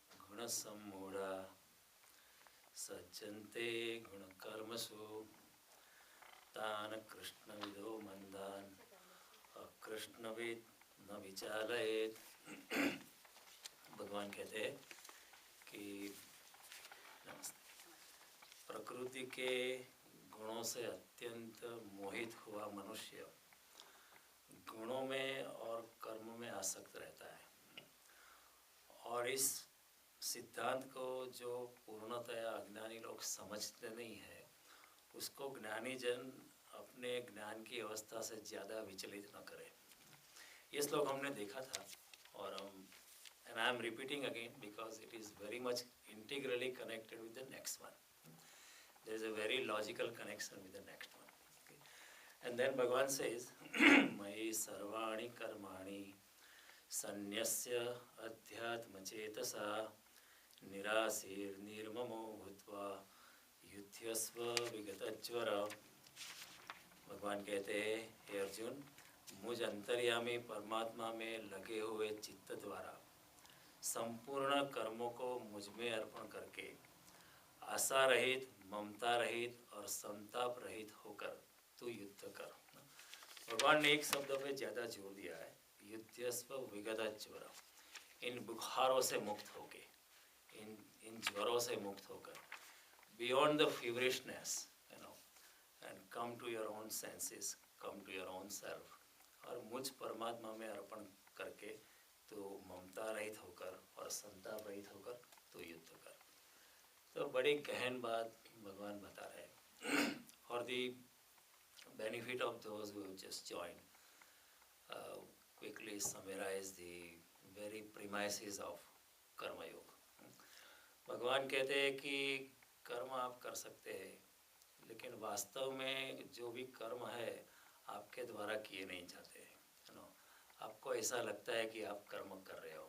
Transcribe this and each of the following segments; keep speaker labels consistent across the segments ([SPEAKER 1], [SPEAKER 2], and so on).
[SPEAKER 1] प्रकृतिर्गुणसम्मूढा सज्जन्ते गुणकर्मसु तान् कृष्णविदो मंदान् अकृष्णविद न विचालयेत्। भगवान कहते हैं कि प्रकृति के गुणों से अत्यंत मोहित हुआ मनुष्य गुणों में और कर्म में आसक्त रहता है, और इस सिद्धांत को जो पूर्णतया अज्ञानी लोग समझते नहीं है उसको ज्ञानी जन अपने ज्ञान की अवस्था से ज़्यादा विचलित न करें। ये श्लोक हमने देखा था और and I am repeating again because it is very much integrally connected with the next one. There is a very logical connection with the next one. Okay. And then Bhagavan says, Mai sarvani karmani sanyasya adhyatma chetasa nirasir nirmamo bhutva युध्यस्व विगतज्वर। भगवान कहते हैं, हे अर्जुन, मुझ अंतर्यामी परमात्मा में लगे हुए चित्त द्वारा संपूर्ण कर्मों को मुझ में अर्पण करके आशा रहित, ममता रहित और संताप रहित होकर तू युद्ध कर। भगवान ने एक शब्द पे ज़्यादा जोर दिया है, युद्धस्व विगतज्वर। इन बुखारों से मुक्त होके, इन ज्वरों से मुक्त होकर, beyond the feverishness, and come to your own senses, come to your own self, और मुझ परमात्मा में अर्पण करके तो ममता रहित होकर और संताप रहित होकर तो युद्ध कर। तो बड़ी गहन बात भगवान बता रहे हैं। For the benefit of those who have just joined, quickly summarize the very premises of कर्म योग। भगवान कहते हैं कि कर्म आप कर सकते हैं, लेकिन वास्तव में जो भी कर्म है आपके द्वारा किए नहीं जाते हैं। आपको ऐसा लगता है कि आप कर्म कर रहे हो,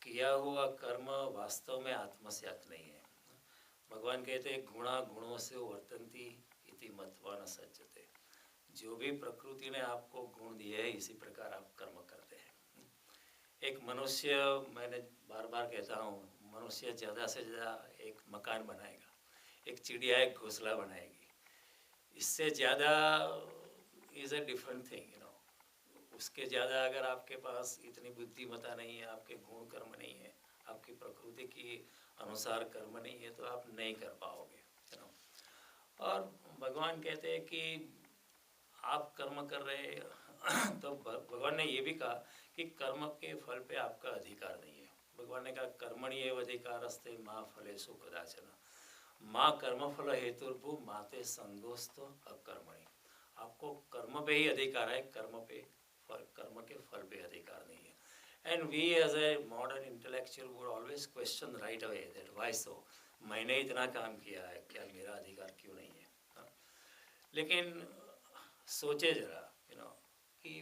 [SPEAKER 1] किया हुआ कर्म वास्तव में आत्मस्यात नहीं है। भगवान कहते हैं, गुणा गुणों से वर्तन्ति इति मत्वा न सज्जते। जो भी प्रकृति ने आपको गुण दिए है इसी प्रकार आप कर्म करते हैं। एक मनुष्य, मैंने बार बार कहता हूँ, मनुष्य ज़्यादा से ज़्यादा एक मकान बनाएगा, एक चिड़िया एक घोंसला बनाएगी, इससे ज़्यादा इज़ अ डिफरेंट थिंग। उसके ज़्यादा अगर आपके पास इतनी बुद्धिमत्ता नहीं है, आपके गुण कर्म नहीं है, आपकी प्रकृति की अनुसार कर्म नहीं है, तो आप नहीं कर पाओगे। और भगवान कहते हैं कि आप कर्म कर रहे तो भगवान ने ये भी कहा कि कर्म के फल पे आपका अधिकार नहीं है। भगवान ने कहा, कर्मणि एव अधिकारस्ते मा फलेषु कदाचन माँ कर्मफल हेतुर्भु माते संगोस्तो अकर्मणि। आपको कर्म पे ही अधिकार है, कर्म के फल पे अधिकार नहीं है। And we as a modern intellectual would always question right away that why so, मैंने इतना काम किया है, क्या मेरा अधिकार क्यों नहीं है? लेकिन सोचे जरा कि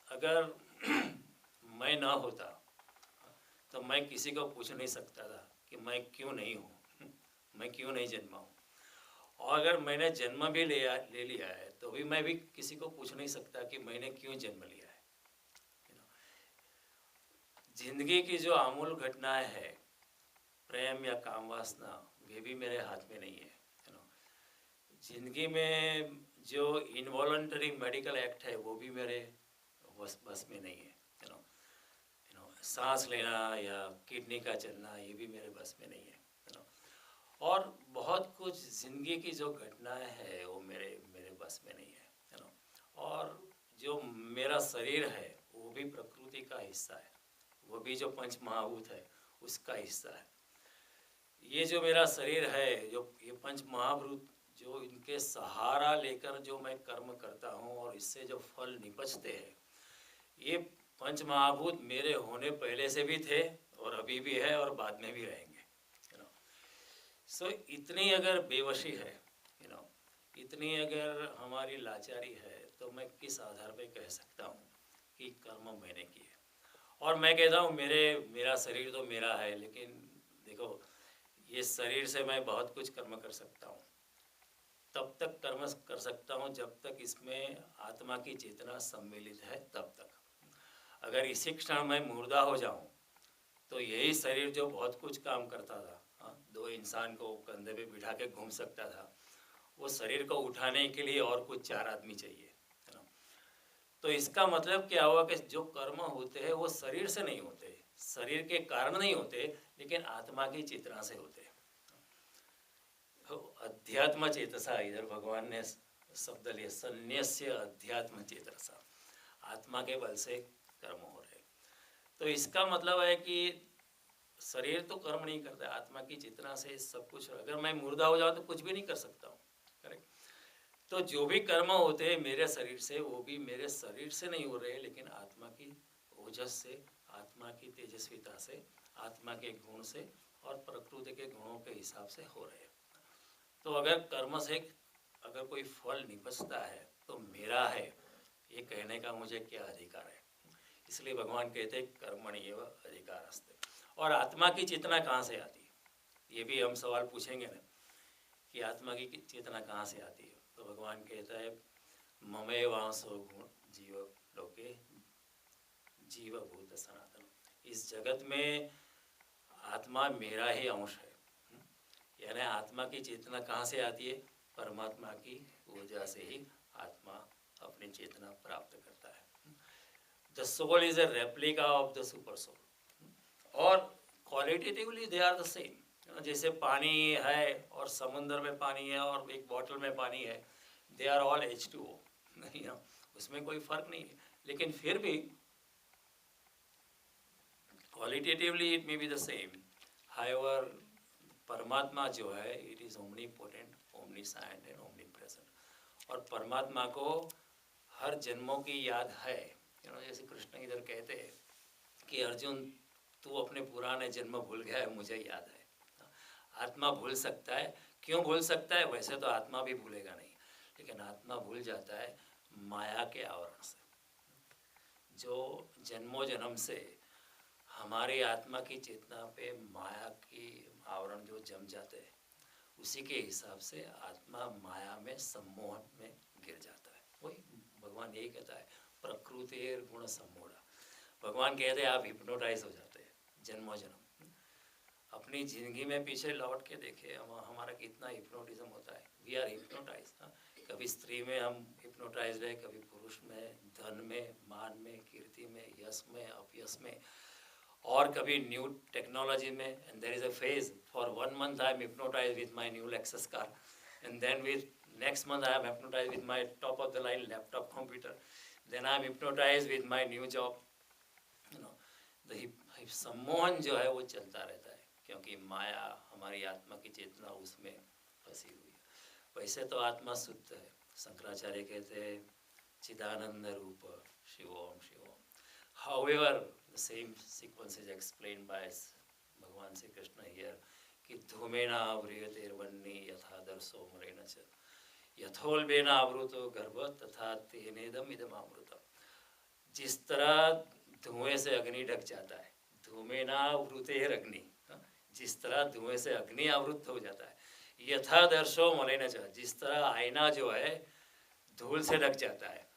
[SPEAKER 1] अगर मैं ना होता तो मैं किसी को पूछ नहीं सकता था कि मैं क्यों नहीं हूँ, मैं क्यों नहीं जन्मा हूँ। और अगर मैंने जन्म भी ले लिया है तो भी मैं भी किसी को पूछ नहीं सकता कि मैंने क्यों जन्म लिया है। जिंदगी की जो आमूल घटनाएं है, प्रेम या काम वासना, वे भी मेरे हाथ में नहीं है। जिंदगी में जो इनवॉलंटरी मेडिकल एक्ट है वो भी मेरे बस में नहीं है। सांस लेना या किडनी का चलना, ये भी मेरे बस में नहीं है। और बहुत कुछ जिंदगी की जो घटनाएं है वो मेरे बस में नहीं है। और जो मेरा शरीर है वो भी प्रकृति का हिस्सा है, वो भी जो पंच महाभूत है उसका हिस्सा है। ये जो मेरा शरीर है, जो ये पंच महाभूत, जो इनके सहारा लेकर जो मैं कर्म करता हूँ और इससे जो फल निपजते हैं, ये पंच महाभूत मेरे होने पहले से भी थे और अभी भी है और बाद में भी रहेंगे। सो इतनी अगर बेवशी है, इतनी अगर हमारी लाचारी है, तो मैं किस आधार पे कह सकता हूँ कि कर्म मैंने किए? और मैं कहता हूँ मेरा शरीर तो मेरा है, लेकिन देखो, ये शरीर से मैं बहुत कुछ कर्म कर सकता हूँ। तब तक कर्म कर सकता हूँ जब तक इसमें आत्मा की चेतना सम्मिलित है, तब तक। अगर इसी क्षण मैं मुर्दा हो जाऊँ तो यही शरीर जो बहुत कुछ काम करता था, हाँ, 2 इंसान को कंधे पे बिठा के घूम सकता था, वो शरीर को उठाने के लिए और कुछ 4 आदमी चाहिए, है ना। तो इसका मतलब क्या हुआ कि जो कर्म होते हैं वो शरीर से नहीं होते, शरीर के कारण नहीं होते, लेकिन आत्मा की चेतना से होते हैं। तो अध्यात्म चेतसा, इधर भगवान ने शब्द लिया, संन्यास्य अध्यात्म चेतसा, आत्मा के बल से कर्म हो रहे। तो इसका मतलब है कि शरीर तो कर्म नहीं करता, आत्मा की चेतना से सब कुछ। अगर मैं मुर्दा हो जाऊँ तो कुछ भी नहीं कर सकता हूँ, करेक्ट। तो जो भी कर्म होते हैं मेरे शरीर से, वो भी मेरे शरीर से नहीं हो रहे, लेकिन आत्मा की ओजस से, आत्मा की तेजस्विता से, आत्मा के गुण से और प्रकृति के गुणों के हिसाब से हो रहे हैं। तो अगर कर्म से अगर कोई फल निपजता है तो मेरा है, ये कहने का मुझे क्या अधिकार है। इसलिए भगवान कहते हैं कर्मण्येव अधिकारस्ते। और आत्मा की चेतना कहाँ से आती है, ये भी हम सवाल पूछेंगे ना कि आत्मा की चेतना कहाँ से आती है। तो भगवान कहता है ममेवांसो गुण जीव लोके जीवभूत सनातन, इस जगत में आत्मा मेरा ही अंश है। यानी आत्मा की चेतना कहाँ से आती है, परमात्मा की ऊर्जा से ही आत्मा अपनी चेतना प्राप्त करता है। The soul is a replica of the super soul, और qualitatively they are the same. जैसे पानी है और समुद्र में पानी है और एक बॉटल में पानी है, दे आर ऑल H2O, नहीं ना, उसमें कोई फर्क नहीं है, लेकिन फिर भी qualitatively it may be the same. However परमात्मा जो है it is omnipotent, ओमनीसाइंट and omnipresent. और परमात्मा को हर जन्मों की याद है। जैसे कृष्ण इधर कहते हैं कि अर्जुन तू अपने पुराने जन्म भूल गया है, मुझे याद है। आत्मा भूल सकता है, क्यों भूल सकता है, वैसे तो आत्मा भी भूलेगा नहीं, लेकिन आत्मा भूल जाता है माया के आवरण से। जो जन्मों जन्म से हमारी आत्मा की चेतना पे माया की आवरण जो जम जाते हैं, उसी के हिसाब से आत्मा माया में सम्मोहन में गिर जाता है। वही भगवान यही कहता है प्रकृति गुण सम्मोढ़ा। भगवान कहते हैं आप हिप्नोटाइज हो जाते हैं जन्मों जन्म। अपनी ज़िंदगी में पीछे लौट के देखे हमारा कितना हिप्नोटिज्म होता है। We are hypnotise. कभी स्त्री में हम हिप्नोटाइज है, कभी पुरुष में, धन में, मान में, कीर्ति में, यश में, अपयश में, और कभी न्यू टेक्नोलॉजी में। And there is a phase for 1 month I am hypnotise with my new Lexus car, and then with next month I am hypnotise with my top of the line laptop computer, then I am hypnotise with my new job. सम्मोहन जो है वो चलता रहता है, क्योंकि माया हमारी आत्मा की चेतना उसमें फंसी हुई है। वैसे तो आत्मा शुद्ध है। शंकराचार्य कहते हैं चिदानंद रूप Shivom Shivom. However, the same sequence is explained by भगवान श्री कृष्ण here कि धूमेना आवृयतेर्वन्नी यथा दर्शो मरेण च यथोल्बेन आवृतो गर्भ तथा तेनेदम इदम अमृतम। जिस तरह धुएं से अग्नि ढक जाता है, धूमेना आवृतेरग्नि, जिस तरह धुएं से अग्नि आवृत हो जाता है, यथा दर्शो मरेण च, जिस तरह आईना जो है धूल से ढक जाता है,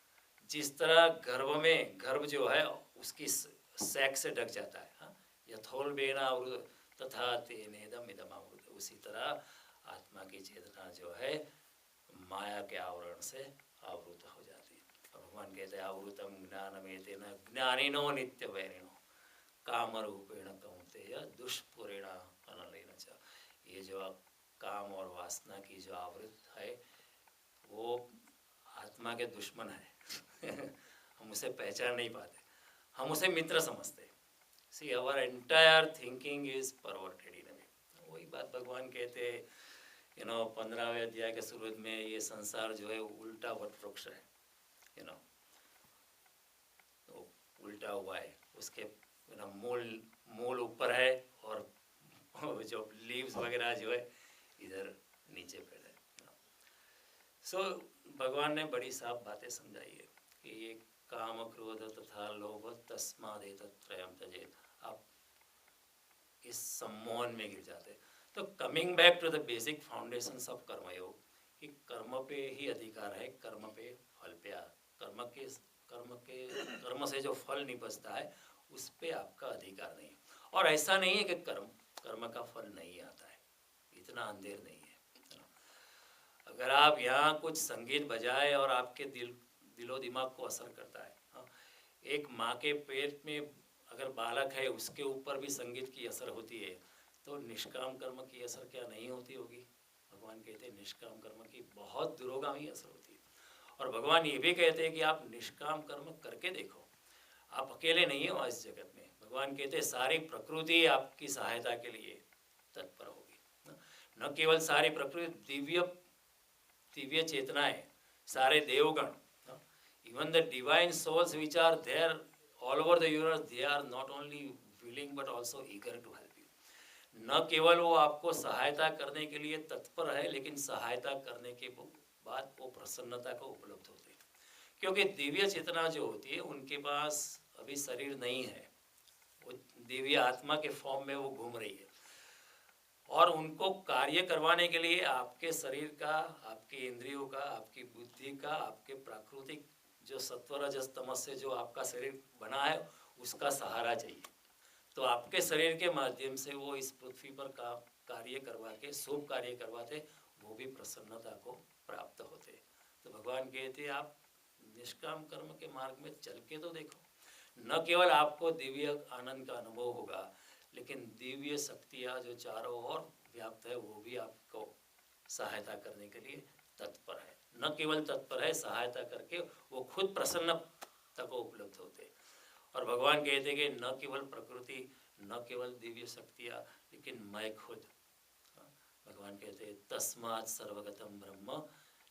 [SPEAKER 1] जिस तरह गर्भ में गर्भ जो है उसकी सैक से ढक जाता है, हाँ, यथोल्बेन आवृत तथा तेनेदम इदम अमृत। उसी तरह आत्मा की चेतना जो है माया के आवरण से आवृत हो जाती है। भगवान कहते हैं आवृतम ज्ञानमेतेन ज्ञानिनो नित्य वैरिणो काम रूपेण कौन्तेय दुष्पुरेण अनलेन च। ये जो काम और वासना की जो आवृत है वो आत्मा के दुश्मन है। हम उसे पहचान नहीं पाते, हम उसे मित्र समझते। See our entire thinking is perverted in a way. वही बात भगवान कहते हैं 15वें अध्याय के शुरू में, ये संसार जो है उल्टा वट वृक्ष है, तो उल्टा हुआ है। उसके मूल ऊपर है और जो लीव्स वगैरह जो है इधर नीचे पे है। सो भगवान ने बड़ी साफ बातें समझाई है कि ये काम क्रोध तथा लोभ तस्मादेतत्त्रयम् त्यजेत। आप इस सम्मोहन में गिर जाते। तो coming back to the basic foundations of karmayog, कि कर्म पे ही अधिकार है, कर्म पे फल पे, कर्म से जो फल निपजता है उस पे आपका अधिकार नहीं। और ऐसा नहीं है कि कर्म का फल नहीं आता है, इतना अंधेर नहीं है। अगर आप यहाँ कुछ संगीत बजाए और आपके दिलो दिमाग को असर करता है, हाँ, एक माँ के पेट में अगर बालक है उसके ऊपर भी संगीत की असर होती है, तो निष्काम कर्म की असर क्या नहीं होती होगी? भगवान कहते हैं निष्काम कर्म की बहुत दूरोगामी असर होती है। और भगवान ये भी कहते हैं कि आप निष्काम कर्म करके देखो, आप अकेले नहीं हो इस जगत में। भगवान कहते हैं सारी प्रकृति आपकी सहायता के लिए तत्पर होगी। न केवल सारी प्रकृति, दिव्य दिव्य चेतनाएं, सारे Devgan, even the divine souls which are there all over the universe, they are not only willing but also eager to help you. न केवल वो आपको सहायता करने के लिए तत्पर है, लेकिन सहायता करने के बाद वो प्रसन्नता को उपलब्ध होते हैं, क्योंकि दिव्य चेतना जो होती है उनके पास अभी शरीर नहीं है, वो दिव्य आत्मा के फॉर्म में वो घूम रही है, और उनको कार्य करवाने के लिए आपके शरीर का, आपके इंद्रियों का, आपकी बुद्धि का, आपके प्राकृतिक जो सत्व रजस तमस से जो आपका शरीर बना है उसका सहारा चाहिए। तो आपके शरीर के माध्यम से वो इस पृथ्वी पर कार्य करवा के, शुभ कार्य करवाते, वो भी प्रसन्नता को प्राप्त होते। तो भगवान कहते हैं आप निष्काम कर्म के मार्ग में चल के तो देखो, न केवल आपको दिव्य आनंद का अनुभव होगा, लेकिन दिव्य शक्तियाँ जो चारों ओर व्याप्त है वो भी आपको सहायता करने के लिए तत्पर है। न केवल तत्पर है, सहायता करके वो खुद प्रसन्नता को उपलब्ध होते। और भगवान कहते कि न केवल प्रकृति, न केवल दिव्य शक्तियाँ, लेकिन मैं खुद। भगवान कहते हैं तस्मात् सर्वगतम ब्रह्म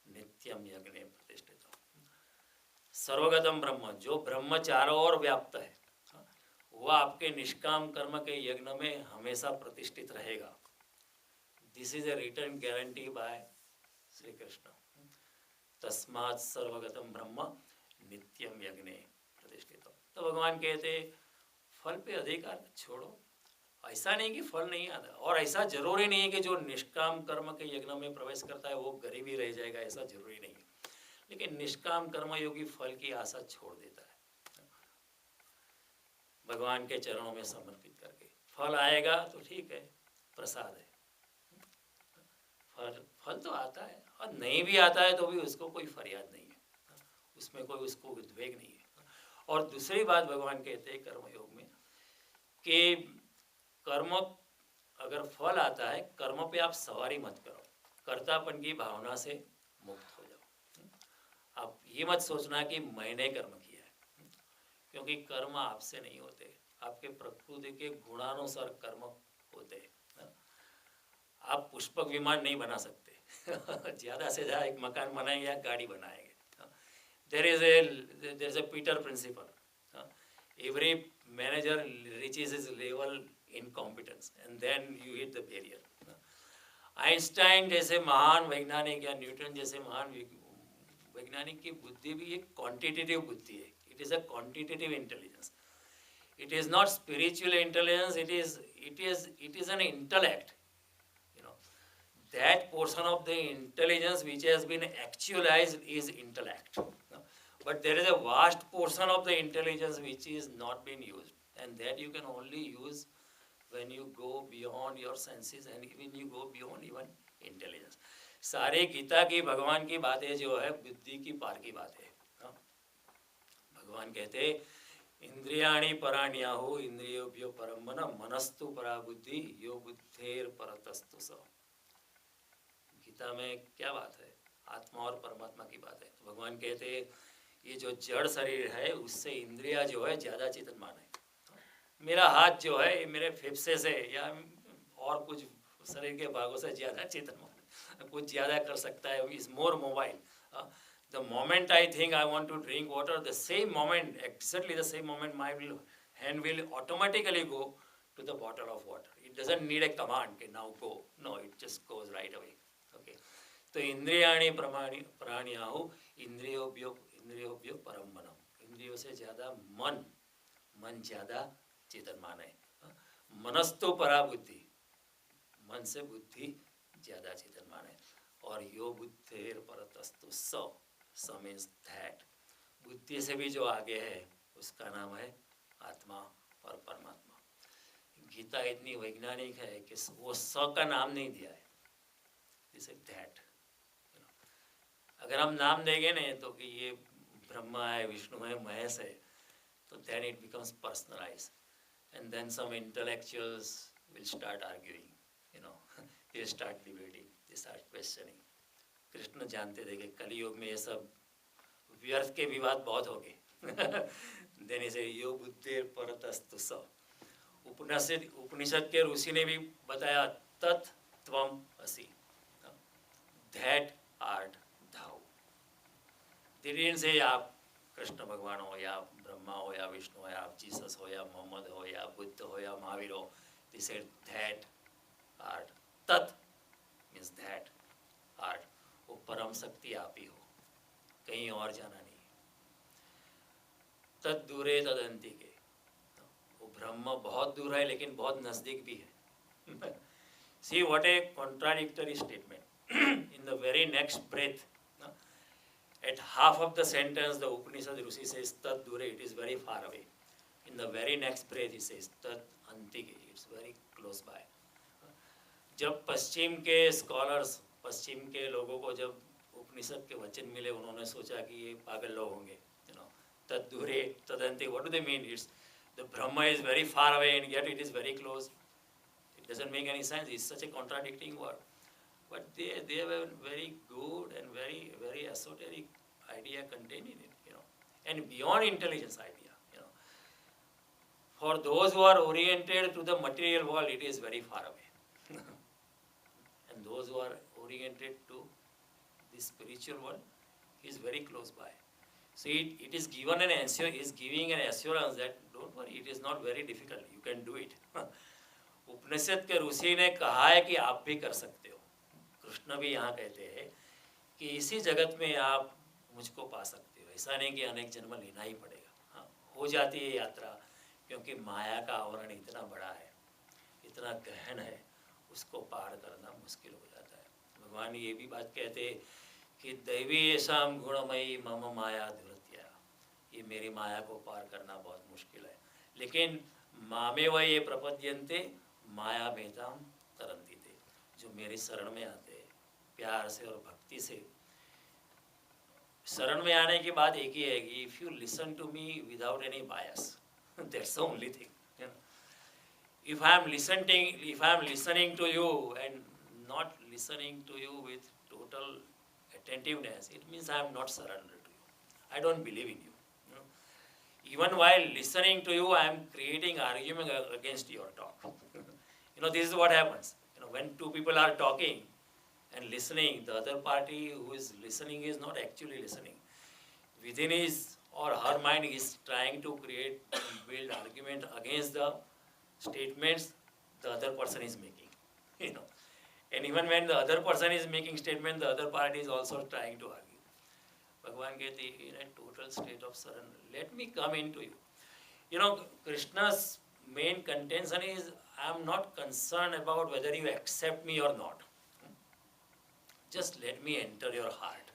[SPEAKER 1] नित्यम यज्ञे प्रतिष्ठितम्। सर्वगतम ब्रह्म, जो ब्रह्म चारों ओर व्याप्त है, वह आपके निष्काम कर्म के यज्ञ में हमेशा प्रतिष्ठित रहेगा। This is A return guarantee bye Shri Krishna. तस्मात् सर्वगतम ब्रह्म नित्यम यज्ञे प्रतिष्ठितम्। तो भगवान कहते फल पे अधिकार छोड़ो। ऐसा नहीं कि फल नहीं आता, और ऐसा जरूरी नहीं है कि जो निष्काम कर्म के यज्ञ में प्रवेश करता है वो गरीब ही रह जाएगा, ऐसा जरूरी नहीं है। लेकिन निष्काम कर्म योगी फल की आशा छोड़ देता है, भगवान के चरणों में समर्पित करके। फल आएगा तो ठीक है, प्रसाद है, फल तो आता है, और नहीं भी आता है तो भी उसको कोई फरियाद नहीं है, उसमें कोई उसको उद्वेग नहीं है। और दूसरी बात भगवान कहते हैं कर्मयोग में कि कर्म अगर फल आता है, कर्म पे आप सवारी मत करो, कर्तापन की भावना से मुक्त हो जाओ। आप ये मत सोचना कि मैंने कर्म किया है, क्योंकि कर्म आपसे नहीं होते, आपके प्रकृति के गुणानुसार कर्म होते हैं। आप पुष्पक विमान नहीं बना सकते ज़्यादा से ज़्यादा एक मकान बनाएंगे या गाड़ी बनाएंगे। There is a Peter principle, every manager reaches his level in competence and then you hit the barrier. Einstein जैसे महान वैज्ञानिक या न्यूटन जैसे महान वैज्ञानिक की बुद्धि भी एक क्वांटिटेटिव बुद्धि है। It is a quantitative intelligence, it is not spiritual intelligence, it is an intellect, you know, that portion of the intelligence which has been actualized is intellect. But there is a vast portion of the intelligence which is not being used, and that you can only use when you go beyond your senses and when you go beyond even intelligence. सारे गीता की भगवान की बातें जो है बुद्धि की पार की बात है। भगवान कहते इंद्रियाणि पराण्याहु इंद्रियोभ्यो परम मन मनस्तु परा बुद्धि यो बुद्धेर परतस्तु स। गीता में क्या बात है? आत्मा और परमात्मा की बात है। तो भगवान कहते ये जो जड़ शरीर है उससे इंद्रिया जो है ज़्यादा चेतनमान है। मेरा हाथ जो है मेरे फेफड़े से या और कुछ शरीर के भागों से ज़्यादा चेतनमान है, कुछ ज़्यादा कर सकता है, is more mobile. The moment I think I want to drink water, the same moment, exactly the same moment my hand will automatically go to the bottle of water. It doesn't need a command कि now go, no, it just goes right away. Okay, तो इंद्रियाणि प्राण्याहु इंद्रियोभ्यो परम मनम, इंद्रियों से ज़्यादा मन ज़्यादा चेतनमान है। मनस्तु परा बुद्धि, मन से बुद्धि ज़्यादा चेतनमान है। और यो बुद्धेर परतस्तु स मीन्स दैट, बुद्धि से भी जो आगे है उसका नाम है आत्मा और परमात्मा। गीता इतनी वैज्ञानिक है कि वो स का नाम नहीं दिया है, दिस इज दैट। अगर हम नाम देंगे नहीं तो कि ये ब्रह्मा है, विष्णु है, महेश है, तो then it becomes personalized, and then some intellectuals will start arguing, you know, they start debating, they start questioning. Krishna जानते थे कि कलयुग में ये सब व्यर्थ के विवाद बहुत हो गए। देने से यो बुद्धि परतस्तु स। उपनिषद के ऋषि ने भी बताया तत् त्वम असि, that art thou. They didn't say आप कृष्ण भगवान हो या ब्रह्मा हो या विष्णु हो या आप जीसस हो या मोहम्मद हो या बुद्ध हो या महावीर हो, they said that art, tat means that art, वो परम शक्ति आप ही हो, कहीं और जाना नहीं। तद दूरे तदंती के, वो ब्रह्म बहुत दूर है लेकिन बहुत नजदीक भी है। See what a contradictory statement. In the very next breath, at half of the sentence, the Upanishad Rishi says Tat Dure, it is very far away. In the very next breath, he says Tat Antike, it's very close by. जब पश्चिम के scholars, पश्चिम के लोगों को जब उपनिषद के वचन मिले, उन्होंने सोचा कि ये पागल लोग होंगे, तद दूरे तदंते, what do they mean? It's the Brahma is very far away and yet it is very close. It doesn't make any sense. It's such a contradicting word. But they have a very good and very esoteric idea contained in it, and beyond intelligence idea, For those who are oriented to the material world, it is very far away. And those who are oriented to the spiritual world, it is very close by. So it is given an answer, is giving an assurance that don't worry, it is not very difficult, you can do it. उपनिषद के ऋषि ने कहा है कि आप भी कर सकते हो। कृष्ण भी यहाँ कहते हैं कि इसी जगत में आप मुझको पा सकते हो, ऐसा नहीं कि अनेक जन्म लेना ही पड़ेगा। हाँ, हो जाती है यात्रा, क्योंकि माया का आवरण इतना बड़ा है, इतना गहन है, उसको पार करना मुश्किल हो जाता है। भगवान ये भी बात कहते कि दैवी येषां गुणमयी मम माया दुरत्या, ये मेरी माया को पार करना बहुत मुश्किल है, लेकिन मामेव ये प्रपद्यन्ते माया भेदाम तरन्ति थे, जो मेरी शरण में आते हैं प्यार से और भक्ति से। शरण में आने की बात एक ही है कि if you listen to me without any bias, that's the only thing. If I am listening to you and not listening to you with total attentiveness, it means I am not surrendered to you. I don't believe in you. Even while listening to you, I am creating argument against your talk. This is what happens. When two people are talking and listening, the other party who is listening is not actually listening. Within his or her mind is trying to build argument against the statements the other person is making. And even when the other person is making statement, the other party is also trying to argue. Bhagavan कहते in a total state of surrender, let me come into you. Krishna's main contention is, I am not concerned about whether you accept me or not. Just let me enter your heart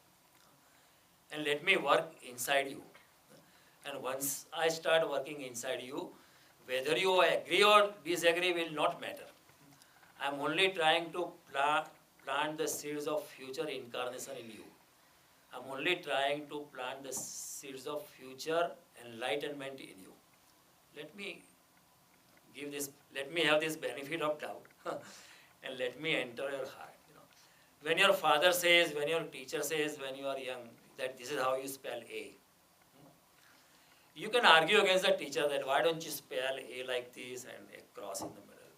[SPEAKER 1] and let me work inside you. And once I start working inside you, whether you agree or disagree will not matter. I am only trying to plant the seeds of future incarnation in you. I am only trying to plant the seeds of future enlightenment in you. Let me have this benefit of doubt and let me enter your heart. When your father says, when your teacher says, when you are young, that this is how you spell A, you can argue against the teacher that why don't you spell A like this and a cross in the middle.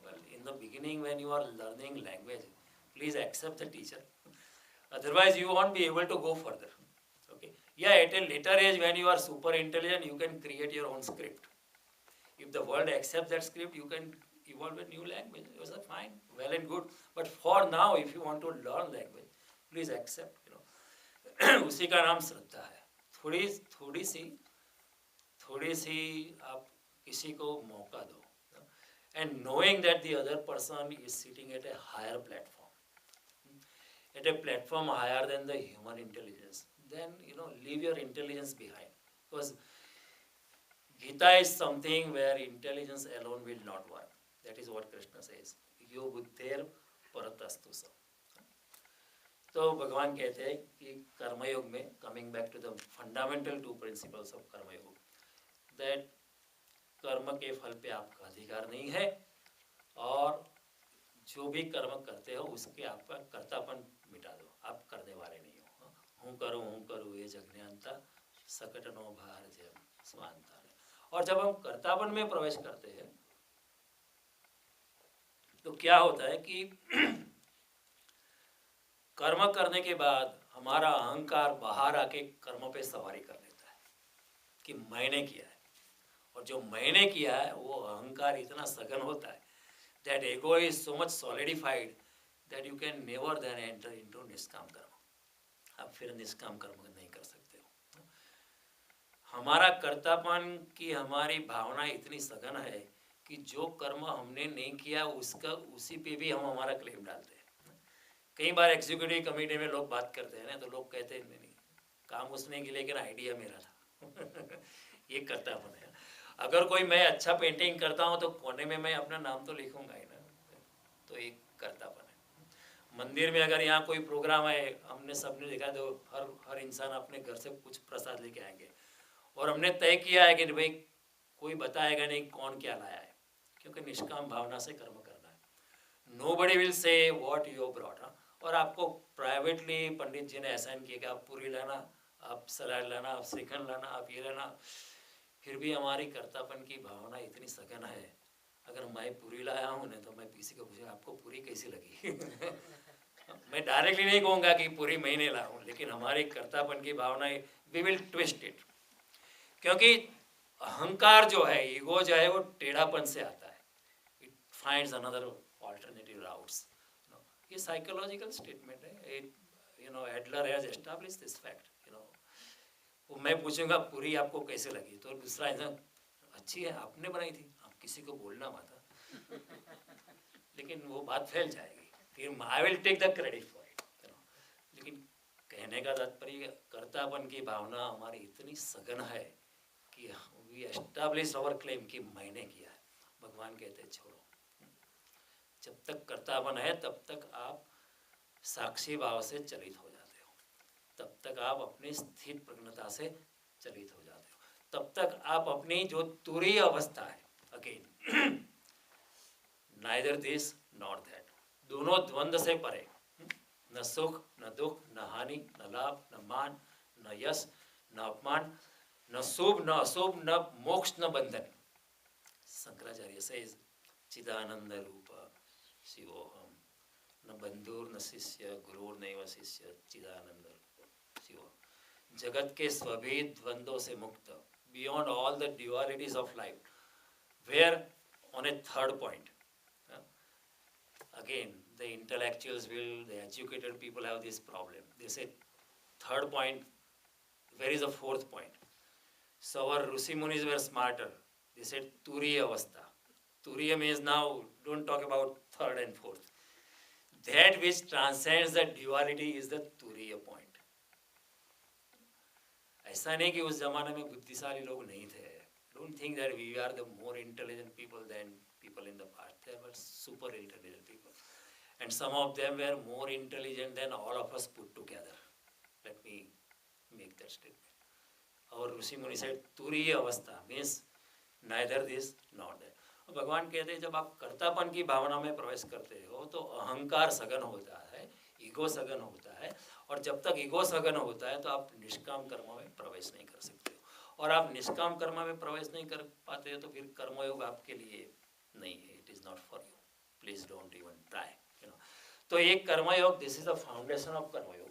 [SPEAKER 1] Well, in the beginning when you are learning language, please accept the teacher. Otherwise you won't be able to go further. Okay? Yeah, at a later age when you are super intelligent, you can create your own script. If the world accepts that script, you can evolve a new language. It was fine, well and good. But for now, if you want to learn language, please accept. उसी का नाम श्रद्धा है। थोड़ी सी आप किसी को मौका दो, and knowing that the other person is sitting at a higher platform, at a platform higher than the human intelligence, then leave your intelligence behind, because Gita is something where intelligence alone will not work. That is what Krishna says. Yo buddhir paratastu sa. तो भगवान कहते हैं कि कर्मयोग में, coming back to the fundamental two principles of karmayog, that कर्म के फल पे आपका अधिकार नहीं है, और जो भी कर्म करते हो उसके आपका कर्तापन मिटा दो, आप करने वाले नहीं हो। हूँ करूँ ये जगन्यांता सकटनो भार जय स्वांता। और जब हम कर्तापन में प्रवेश करते हैं तो क्या होता है कि कर्म करने के बाद हमारा अहंकार बाहर आके कर्म पे सवारी कर लेता है कि मैंने किया है, और जो मैंने किया है वो अहंकार इतना सघन होता है that ego is so much solidified that you can never then enter into निष्काम कर्म। आप फिर निष्काम कर्म नहीं कर सकते हो। हमारा कर्तापन की हमारी भावना इतनी सघन है कि जो कर्म हमने नहीं किया उसका उसी पे भी हम हमारा क्लेम डालते हैं। कई बार एग्जीक्यूटिव कमेटी में लोग बात करते हैं ना, तो लोग कहते हैं नहीं काम उसने किया लेकिन आइडिया मेरा था। ये कर्तापन है। अगर कोई मैं अच्छा पेंटिंग करता हूँ तो कोने में मैं अपना नाम तो लिखूंगा ही ना, तो एक कर्तापन है। मंदिर में अगर यहाँ कोई प्रोग्राम है, हमने सबने देखा तो हर इंसान अपने घर से कुछ प्रसाद लेके आएंगे, और हमने तय किया है कि भाई कोई बताएगा नहीं कौन क्या लाया है, क्योंकि निष्काम भावना से कर्म करना है। Nobody will say what you brought. और आपको प्राइवेटली पंडित जी ने असाइन किया कि आप पूरी लाना, आप सलाद लाना, आप श्रीखंड लाना, आप ये लाना, फिर भी हमारी कर्तापन की भावना इतनी सघन है। अगर मैं पूरी लाया हूँ ना तो मैं किसी को पूछूंगा आपको पूरी कैसी लगी। मैं डायरेक्टली नहीं कहूँगा कि पूरी मैं नहीं लाया हूँ, लेकिन हमारी कर्तापन की भावना वी विल ट्विस्ट इट, क्योंकि अहंकार जो है, ईगो जो है, वो टेढ़ापन से आता है। It finds another alternative routes. ये साइकोलॉजिकल स्टेटमेंट है। Adler has establish this fact. मैं पूछूंगा पूरी आपको कैसे लगी, तो दूसरा इंसान अच्छी है, आपने बनाई थी, आप किसी को बोलना मत। लेकिन वो बात फैल जाएगी, फिर I will take the credit for it. लेकिन कहने का तात्पर्य, कर्तापन की भावना हमारी इतनी सघन है कि वी एस्टैब्लिश आवर क्लेम कि मैंने किया है। भगवान कहते हैं छोड़ो, जब तक कर्तापन है तब तक आप साक्षी भाव से चलित हो जाते हो, तब तक आप अपनी स्थित प्रज्ञता से चलित हो जाते हो, तब तक आप अपनी जो तुरीय अवस्था है, again neither this not that, दोनों द्वंद्व से परे, न सुख न दुख, न हानि न लाभ, न मान न यश न अपमान, न शुभ न अशुभ, न मोक्ष न बंधन। शंकराचार्य से चिदानंद रूप शिवोहम, न बंधुर न शिष्य गुरुर नैव शिष्य चिदानंद शिव। जगत के स्वभेद द्वंद्वों से मुक्त, beyond all the dualities of life, where on a third point, again the intellectuals will, the educated people have this problem. They say third point, where is the fourth point? So our Rishi Munis were smarter. They said Turiya Avastha. Turiya means now don't talk about third and fourth. That which transcends the duality is the Turiya point. ऐसा नहीं कि उस जमाने में बुद्धिशाली लोग नहीं थे. Don't think that we are the more intelligent people than people in the past. They were super intelligent people, and some of them were more intelligent than all of us put together. Let me make that statement. Our Rishi Muni said Turiya Avastha means neither this nor that. भगवान कहते हैं जब आप कर्तापन की भावना में प्रवेश करते हो तो अहंकार सघन होता है, ईगो सघन होता है, और जब तक ईगो सघन होता है तो आप निष्काम कर्म में प्रवेश नहीं कर सकते हो, और आप निष्काम कर्म में प्रवेश नहीं कर पाते हो तो फिर कर्मयोग आपके लिए नहीं है, it is not for you, please don't even try. तो ये कर्मयोग, this is the foundation of कर्मयोग।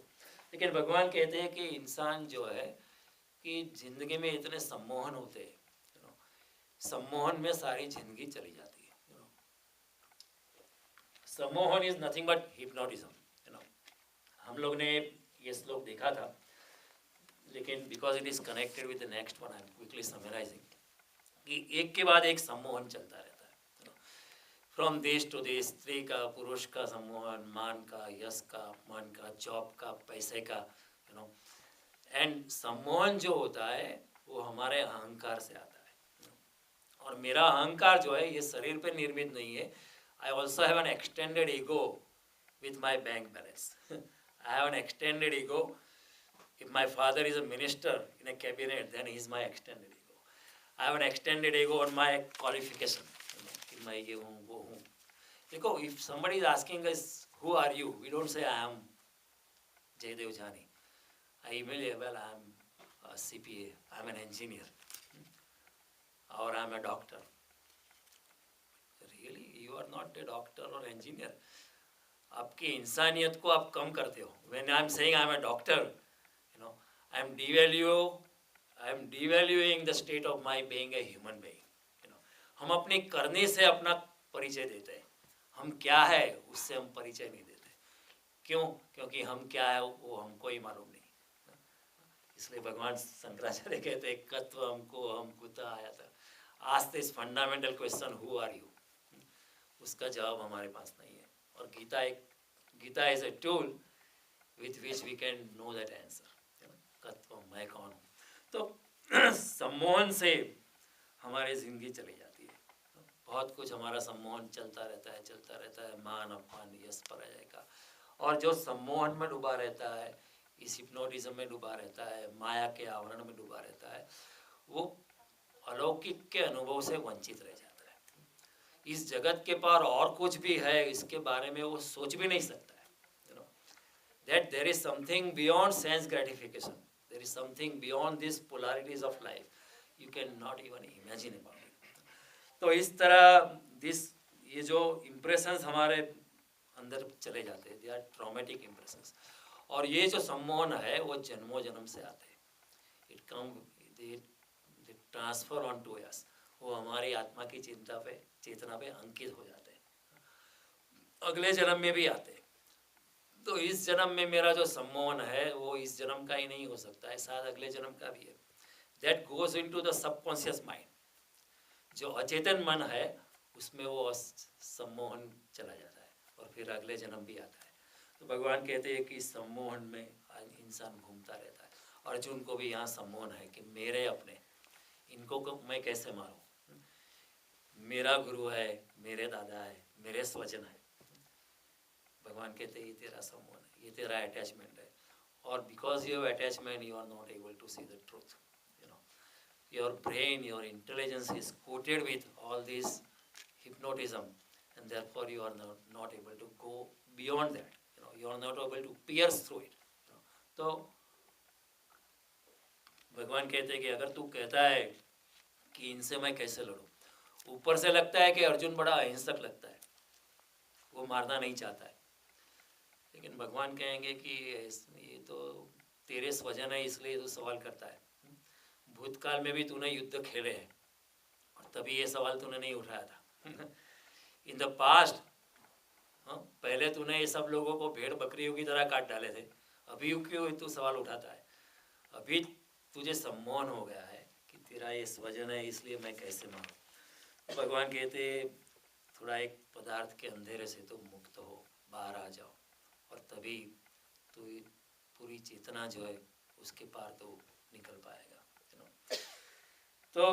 [SPEAKER 1] लेकिन भगवान कहते हैं कि इंसान जो है कि जिंदगी में इतने सम्मोहन होते हैं, सम्मोहन में सारी जिंदगी चली जाती है। सम्मोहन इज नथिंग बट हिप्नोटिज्म। हम लोग ने ये श्लोक देखा था, लेकिन because it is connected with the next one, I am quickly summarising कि एक के बाद एक सम्मोहन चलता रहता है। फ्रॉम देश टू देश, स्त्री का, पुरुष का सम्मोहन, मान का, यश का, अपमान का, जॉब का, पैसे का, एंड सम्मोहन जो होता है वो हमारे अहंकार से आता है। और मेरा अहंकार जो है ये शरीर पे निर्मित नहीं है. I also have an extended ego with my bank balance. I have an extended ego. If my father is a minister in a cabinet, then he is my extended ego. I have an extended ego on my qualification. कि मैं ये हूँ वो हूँ. देखो, if somebody is asking us who are you, we don't say I am Jaydev Jani. I immediately, well, I am a CPA, I am an engineer, or I am a doctor. Really, you are not a doctor or engineer. आपकी इंसानियत को आप कम करते हो. When I am saying I am a doctor, I am devaluing the state of my being a human being. हम अपनी करने से अपना परिचय देते हैं. हम क्या है उससे हम परिचय नहीं देते. क्यों? क्योंकि हम क्या है वो हमको ही मालूम नहीं. इसलिए भगवान शंकराचार्य कहते हैं कत्व हमको हम कुता आया था. Ask this fundamental question, who are you? उसका जवाब हमारे पास नहीं है. और Gita is a tool with which we can know that answer. कत्व मैं कौन हूँ. तो सम्मोहन से हमारी जिंदगी चली जाती है. बहुत कुछ हमारा सम्मोहन चलता रहता है. मान अपमान यश पराजय का. और जो सम्मोहन में डूबा रहता है, इस हिप्नोटिज्म में डूबा रहता है, माया के आवरण में डूबा रहता है, वो अलौकिक के अनुभव से वंचित रह जाता है. इस जगत के पार और कुछ भी है इसके बारे में वो सोच भी नहीं सकता है. That there is something beyond sense gratification. There is something beyond these polarities of life. You cannot even imagine about it. तो इस तरह ये जो impressions हमारे अंदर चले जाते हैं, they are traumatic impressions. और ये जो सम्मोहन है वो जन्मों जन्म से आते हैं. they transfer onto us. वो हमारी आत्मा की चेतना पे अंकित हो जाते हैं. अगले जन्म में भी आते हैं. तो इस जन्म में मेरा जो सम्मोहन है वो इस जन्म का ही नहीं हो सकता है, शायद अगले जन्म का भी है. That goes into the subconscious mind. जो अचेतन मन है उसमें वो सम्मोहन चला जाता है और फिर अगले जन्म भी आता है. तो भगवान कहते हैं कि सम्मोहन में इंसान घूमता रहता है. अर्जुन को भी यहाँ सम्मोहन है कि मेरे अपने, इनको मैं कैसे मारूं. मेरा गुरु है, मेरे दादा है, मेरे स्वजन है. भगवान कहते हैं ये तेरा सम्मोहन है, ये तेरा अटैचमेंट है. और because you have attachment you are not able to see the truth. Your brain, your intelligence is coated with all this hypnotism, and therefore you are not able to go beyond that. You are not able to pierce through it. तो भगवान कहते हैं कि अगर तू कहता है कि इनसे मैं कैसे लड़ूं, ऊपर से लगता है कि अर्जुन बड़ा अहिंसक लगता है, वो मारना नहीं चाहता है. लेकिन भगवान कहेंगे कि ये तो तेरे स्वजन है इसलिए तू सवाल करता है. भूतकाल में भी तूने युद्ध खेले हैं और तभी ये सवाल तूने नहीं उठाया था. इन द पास्ट पहले तूने ये सब लोगों को भेड़ बकरियों की तरह काट डाले थे, अभी क्यों तू सवाल उठाता है. अभी तुझे सम्मोहन हो गया है कि तेरा ये स्वजन है इसलिए मैं कैसे मारूं. तो भगवान कहते थोड़ा एक पदार्थ के अंधेरे से तो मुक्त हो, बाहर आ जाओ, और तभी तू पूरी चेतना जो है उसके पार तो निकल पाएगा. तो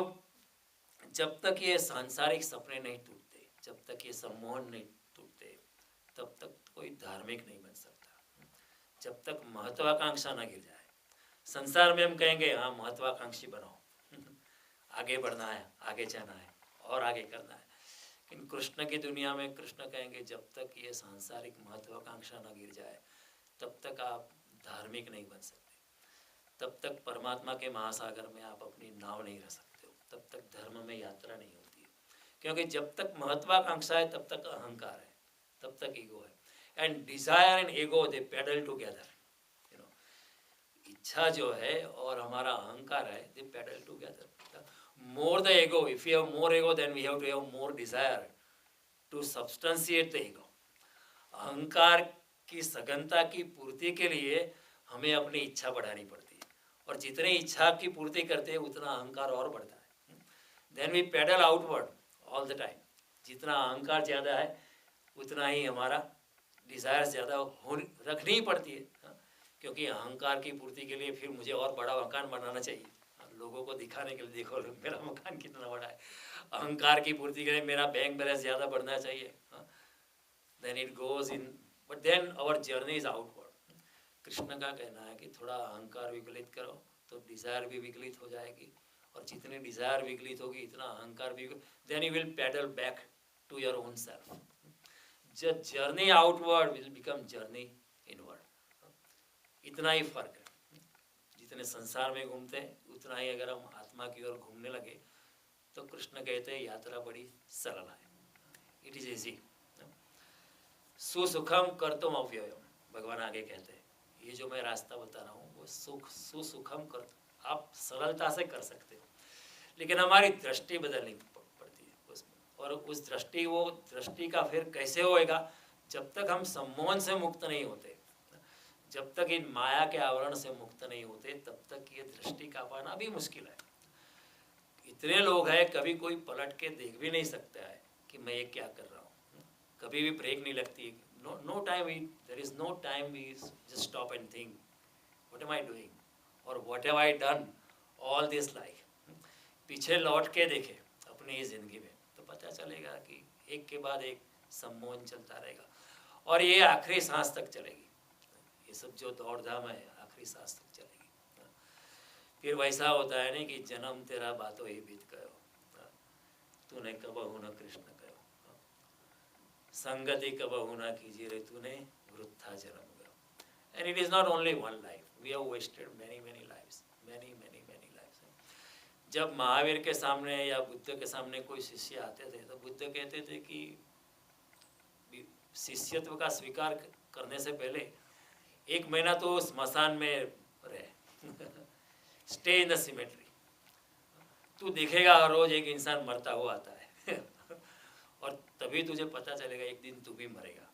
[SPEAKER 1] जब तक ये सांसारिक सपने नहीं टूटते, जब तक ये सम्मोहन नहीं टूटते, तब तक कोई धार्मिक नहीं बन सकता. जब तक महत्वाकांक्षा ना गिर जाए. संसार में हम कहेंगे हाँ महत्वाकांक्षी बनाओ, आगे बढ़ना है, आगे जाना है और आगे करना है. लेकिन कृष्ण की दुनिया में कृष्ण कहेंगे जब तक ये सांसारिक महत्वाकांक्षा ना गिर जाए तब तक आप धार्मिक नहीं बन सकते. तब तक परमात्मा के महासागर में आप अपनी नाव नहीं रह सकते हो. तब तक धर्म में यात्रा नहीं होती है. क्योंकि जब तक महत्वाकांक्षा है तब तक अहंकार है, तब तक ईगो है. And desire and ego they paddle together. इच्छा जो है और हमारा अहंकार है, they paddle together. More the ego, if you have more ego then we have to have more desire to substantiate the ego. अहंकार की सघनता की पूर्ति के लिए हमें अपनी इच्छा बढ़ानी पड़ती है, और जितनी इच्छा की पूर्ति करते हैं उतना अहंकार और बढ़ता है. Then we paddle outward all the time. जितना अहंकार ज़्यादा है उतना ही हमारा डिज़ायर ज़्यादा रखनी ही पड़ती है. क्योंकि अहंकार की पूर्ति के लिए फिर मुझे और बड़ा मकान बनाना चाहिए, लोगों को दिखाने के लिए, देखो मेरा मकान कितना बड़ा है. अहंकार की पूर्ति के लिए मेरा बैंक बैलेंस ज़्यादा बढ़ना चाहिए, then it goes in, but then our journey is outward. Krishna का कहना है कि थोड़ा अहंकार विकलित करो तो डिज़ायर भी विकलित हो जाएगी, और जितनी डिज़ायर विकलित होगी इतना अहंकार भी, then you will paddle back to your own self. जब journey outward will become journey inward, इतना ही फर्क है। जितने संसार में घूमते हैं उतना ही अगर हम आत्मा की ओर घूमने लगे तो कृष्ण कहते हैं यात्रा बड़ी सरल है, इट इज इजी। सुसुखम कर्तुम अव्ययम, भगवान आगे कहते हैं ये जो मैं रास्ता बता रहा हूँ वो सुसुखम कर, आप सरलता से कर सकते हो, लेकिन हमारी दृष्टि बदलनी पड़ती है उसमें। और उस दृष्टि, वो दृष्टि का फिर कैसे होएगा, जब तक हम सम्मोहन से मुक्त नहीं होते, जब तक इन माया के आवरण से मुक्त नहीं होते, तब तक ये दृष्टि का पाना भी मुश्किल है। इतने लोग हैं, कभी कोई पलट के देख भी नहीं सकता है कि मैं ये क्या कर रहा हूँ, कभी भी ब्रेक नहीं लगती, no time, there is no time we just stop and think what am I doing और what have I done all this life. पीछे लौट के देखे अपनी ही जिंदगी में तो पता चलेगा कि एक के बाद एक सम्मोहन चलता रहेगा, और ये आखिरी सांस तक चलेगी। ये सब जो दौड़ धाम है आखिरी सांस तक चलेगी। फिर वैसा होता है ना कि जन्म तेरा बातों ही बीत गयो, तूने कबहू न कृष्ण कहो, संगति कबहू न कीजिए रे तूने वृथा जन्म गयो। And it is not only one life, we have wasted many many lives, many many many lives. जब महावीर के सामने या बुद्ध के सामने कोई शिष्य आते थे तो बुद्ध कहते थे कि शिष्यत्व का स्वीकार करने से पहले 1 महीना तो स्मशान में रहे, स्टे इन द सिमेट्री, तू देखेगा हर रोज एक इंसान मरता हुआ आता है और तभी तुझे पता चलेगा एक दिन तू भी मरेगा,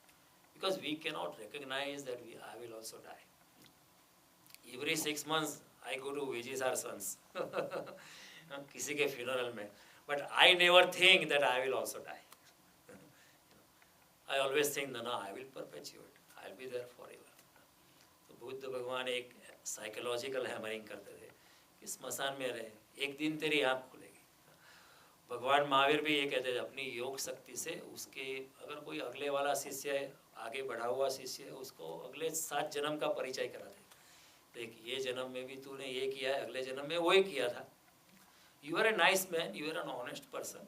[SPEAKER 1] because we can not recognise that I will also die. Every 6 months I go to visit our sons किसी के फ्यूनरल में, but I never think that I will also die. I always think no, I will perpetuate, I will be there forever. तो बुद्ध भगवान एक psychological hammering करते थे कि स्मशान में रहे, एक दिन तेरी आँख खुलेगी। भगवान महावीर भी ये कहते थे अपनी योग शक्ति से उसके, अगर कोई अगले वाला शिष्य है, आगे बढ़ा हुआ शिष्य है, उसको अगले 7 जन्म का परिचय कराते। देख ये जन्म में भी तूने ये किया है, अगले जन्म में वही किया था, you are a nice man, you are an honest person,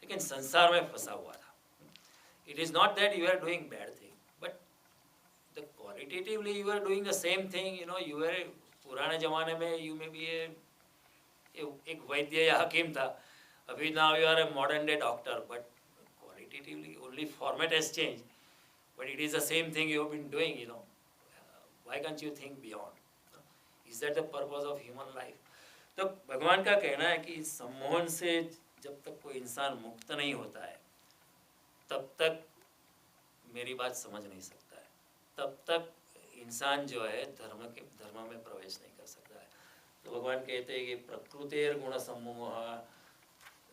[SPEAKER 1] लेकिन संसार में फंसा हुआ था। It is not that you are doing bad thing, but the qualitatively you are doing the same thing. You know, you were पुराने ज़माने में you may be एक वैद्य या हकीम था, अभी now you are a modern day doctor, but qualitatively only format has changed, but it is the same thing you have been doing. You know, why can't you think beyond? Is that the purpose of human life? तो भगवान का कहना है कि सम्मोहन से जब तक कोई इंसान मुक्त नहीं होता है तब तक मेरी बात समझ नहीं सकता है, तब तक इंसान जो है धर्म में प्रवेश नहीं कर सकता है। तो भगवान कहते हैं कि प्रकृतेर गुण सम्मोह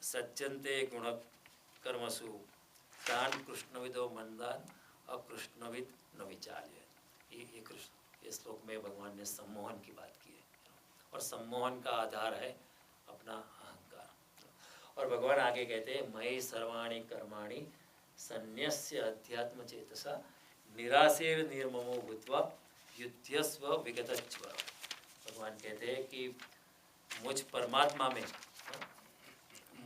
[SPEAKER 1] सज्जनते गुण कर्मसु तान कृष्णविदो मंदान अकृष्णविद न विचार्य। ये कृष्ण इस श्लोक में भगवान ने सम्मोहन की बात की है, और सम्मोहन का आधार है अपना अहंकार। और भगवान आगे कहते हैं मयि सर्वाणि कर्माणि सन्न्यस्य अध्यात्म चेतसा निराशेर निर्ममो भूत्वा युध्यस्व विगतज्व। भगवान कहते हैं कि मुझ परमात्मा में,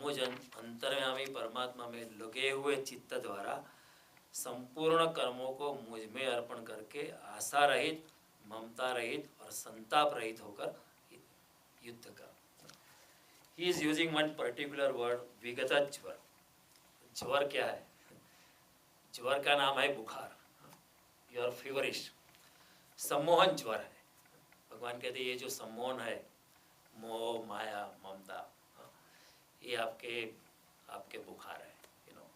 [SPEAKER 1] मुझ अंतर्यामी परमात्मा में लगे हुए चित्त द्वारा संपूर्ण कर्मों को मुझ में अर्पण करके आशा रहित, ममता रहित और संताप रहित होकर युद्ध कर। He is using one particular word विगतज्वर। ज्वर क्या है? ज्वर का नाम है बुखार, यू आर फीवरिश। सम्मोहन ज्वर है। भगवान कहते हैं ये जो सम्मोहन है, मोह माया ममता, ये आपके बुखार है। यू नो,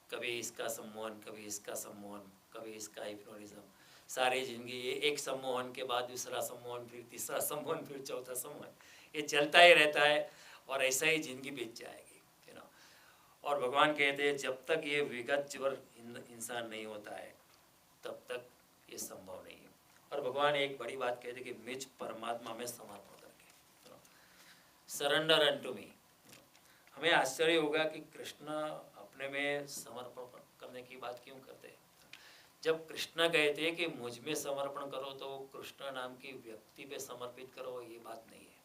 [SPEAKER 1] कभी इसका सम्मोहन, कभी इसका सम्मोहन, कभी इसका हिप्नोटिज्म, सारी जिंदगी ये एक सम्मोहन के बाद दूसरा सम्मोहन, फिर तीसरा सम्मोहन, फिर चौथा सम्मोहन, ये चलता ही रहता है और ऐसा ही जिंदगी बीत जाएगी। यू नो, और भगवान कहते हैं जब तक ये विगत ज्वर इंसान नहीं होता है तब तक ये संभव नहीं है। और भगवान एक बड़ी बात कहते हैं कि मुझ परमात्मा में समर्पण करके, सरेंडर अनटू मी। हमें आश्चर्य होगा कि कृष्ण अपने में समर्पण करने की बात क्यों करते हैं। जब कृष्ण कहते हैं कि मुझ में समर्पण करो तो कृष्ण नाम की व्यक्ति पे समर्पित करो, ये बात नहीं है।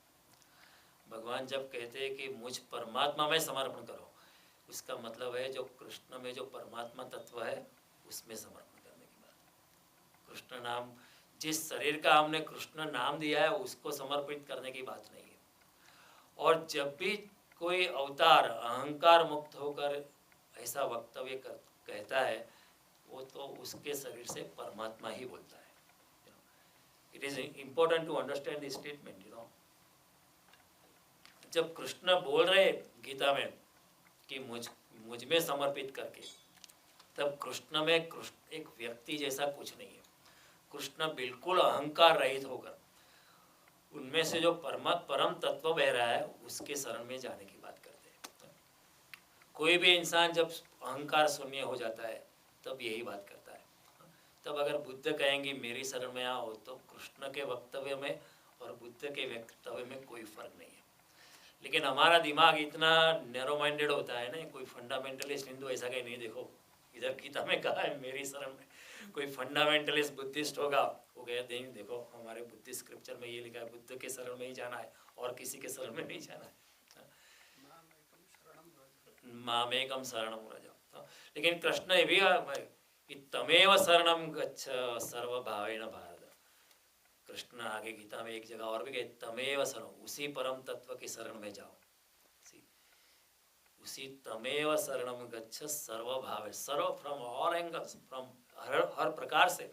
[SPEAKER 1] भगवान जब कहते हैं कि मुझ परमात्मा में समर्पण करो, उसका मतलब है जो कृष्ण में जो परमात्मा तत्व है उसमें समर्पण करने की बात। कृष्ण नाम, जिस शरीर का हमने कृष्ण नाम दिया है उसको समर्पित करने की बात नहीं है। और जब भी कोई अवतार अहंकार मुक्त होकर ऐसा वक्तव्य कहता है, वो तो उसके शरीर से परमात्मा ही बोलता है। It is important to understand this statement. जब कृष्ण बोल रहे गीता में कि मुझ में समर्पित करके, तब कृष्ण में कृष्ण एक व्यक्ति जैसा कुछ नहीं है। कृष्ण बिल्कुल अहंकार रहित होकर उनमें से जो परम तत्व बह रहा है उसके शरण में जाने की बात करते हैं। कोई भी इंसान जब अहंकार शून्य हो जाता है तब यही बात करता है। तब अगर बुद्ध कहेंगे मेरी शरण में आओ, तो कृष्ण के वक्तव्य में और बुद्ध के वक्तव्य में कोई फर्क नहीं है। लेकिन हमारा दिमाग इतना नैरो माइंडेड होता है ना, कोई फंडामेंटलिस्ट हिंदू ऐसा कहीं नहीं, देखो इधर गीता में कहा है मेरी शरण में, कोई फंडामेंटलिस्ट बुद्धिस्ट होगा वो कहे नहीं देखो हमारे बुद्धिस्ट स्क्रिप्चर में ये लिखा है बुद्ध के शरण में ही जाना है और किसी के शरण में नहीं जाना है। मामेकम शरणम व्रज। लेकिन कृष्ण ये भी कि तमेव शरणम गच्छ सर्वभावेन भारत। कृष्ण आगे गीता में एक जगह और भी कहे तमेव शरण, उसी परम तत्व की शरण में जाओ, उसी तमेव शरणम गच्छ सर्वभावे, सर्व फ्रॉम ऑल एंगल्स, फ्रॉम हर प्रकार से,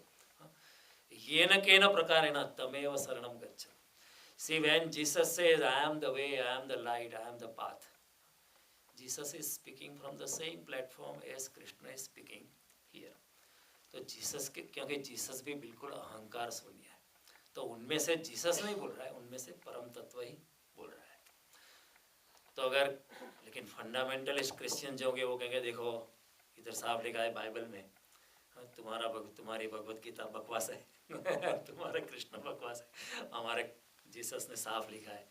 [SPEAKER 1] येन केन प्रकारेण तमेव शरणम गच्छ। See, when Jesus says, I am the way, I am the light, I am the path, Jesus is speaking from the same platform as Krishna is speaking here. तो Jesus के, क्योंकि जीसस भी बिल्कुल अहंकार शून्य है, तो उनमें से जीसस नहीं बोल रहा है, उनमें से परम तत्व ही बोल रहा है। तो अगर लेकिन फंडामेंटलिस्ट क्रिश्चियन जो होंगे वो कहेंगे देखो इधर साफ लिखा है बाइबल में, तुम्हारी भगवत गीता बकवास है तुम्हारा कृष्ण बकवास है, हमारे जीसस ने साफ लिखा है।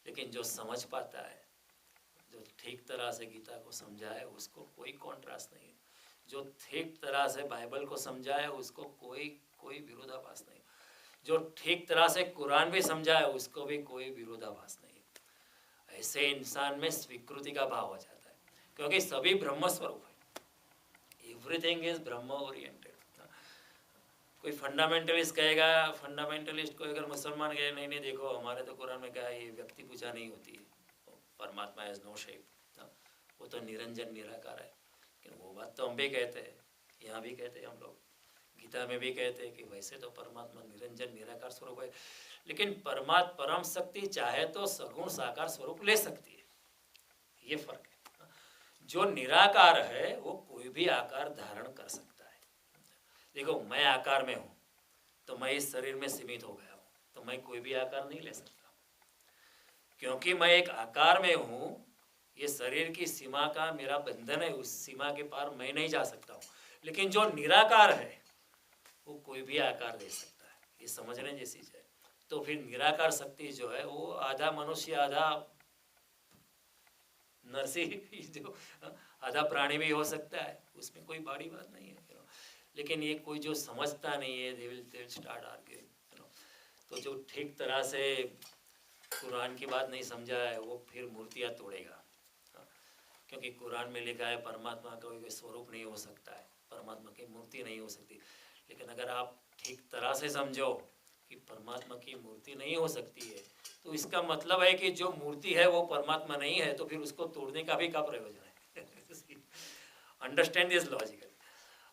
[SPEAKER 1] लेकिन जो समझ पाता है, जो ठीक तरह से गीता को समझा है, उसको कोई कॉन्ट्रास्ट नहीं है। जो ठीक तरह से बाइबल को समझा है उसको कोई विरोधाभास नहीं। जो ठीक तरह से कुरान भी समझा है उसको भी कोई विरोधाभास नहीं। ऐसे इंसान में स्वीकृति का भाव हो जाता है, क्योंकि सभी ब्रह्म स्वरूप है। Everything is Brahma oriented. कोई फंडामेंटलिस्ट कहेगा, फंडामेंटलिस्ट को अगर मुसलमान कहे नहीं नहीं देखो हमारे तो कुरान में क्या है ये व्यक्ति पूजा नहीं होती है, परमात्मा इज नो शेप, वो तो निरंजन निराकार है। लेकिन वो बात तो हम भी कहते हैं, यहाँ भी कहते हैं हम लोग, गीता में भी कहते हैं कि वैसे तो परमात्मा निरंजन निराकार स्वरूप है, लेकिन परम शक्ति चाहे तो सगुण साकार स्वरूप ले सकती है, ये फर्क है। जो निराकार है वो कोई भी आकार धारण कर सकता है। देखो मैं आकार में हूँ तो मैं इस शरीर में सीमित हो गया हूँ, तो मैं कोई भी आकार नहीं ले सकता, क्योंकि मैं एक आकार में हूँ। ये शरीर की सीमा का मेरा बंधन है, उस सीमा के पार मैं नहीं जा सकता हूँ। लेकिन जो निराकार है वो कोई भी आकार ले सकता है, ये समझने जैसी है। तो फिर निराकार शक्ति जो है वो आधा मनुष्य आधा नरसी, जो आधा प्राणी भी हो सकता है, उसमें कोई बड़ी बात नहीं है। लेकिन ये कोई जो समझता नहीं है, they will start arguing, तो जो ठीक तरह से कुरान की बात नहीं समझा है वो फिर मूर्तियाँ तोड़ेगा, क्योंकि कुरान में लिखा है परमात्मा का कोई स्वरूप नहीं हो सकता है, परमात्मा की मूर्ति नहीं हो सकती। लेकिन अगर आप ठीक तरह से समझो कि परमात्मा की मूर्ति नहीं हो सकती है, तो इसका मतलब है कि जो मूर्ति है वो परमात्मा नहीं है, तो फिर उसको तोड़ने का भी क्या प्रयोजन है। Understand this logical.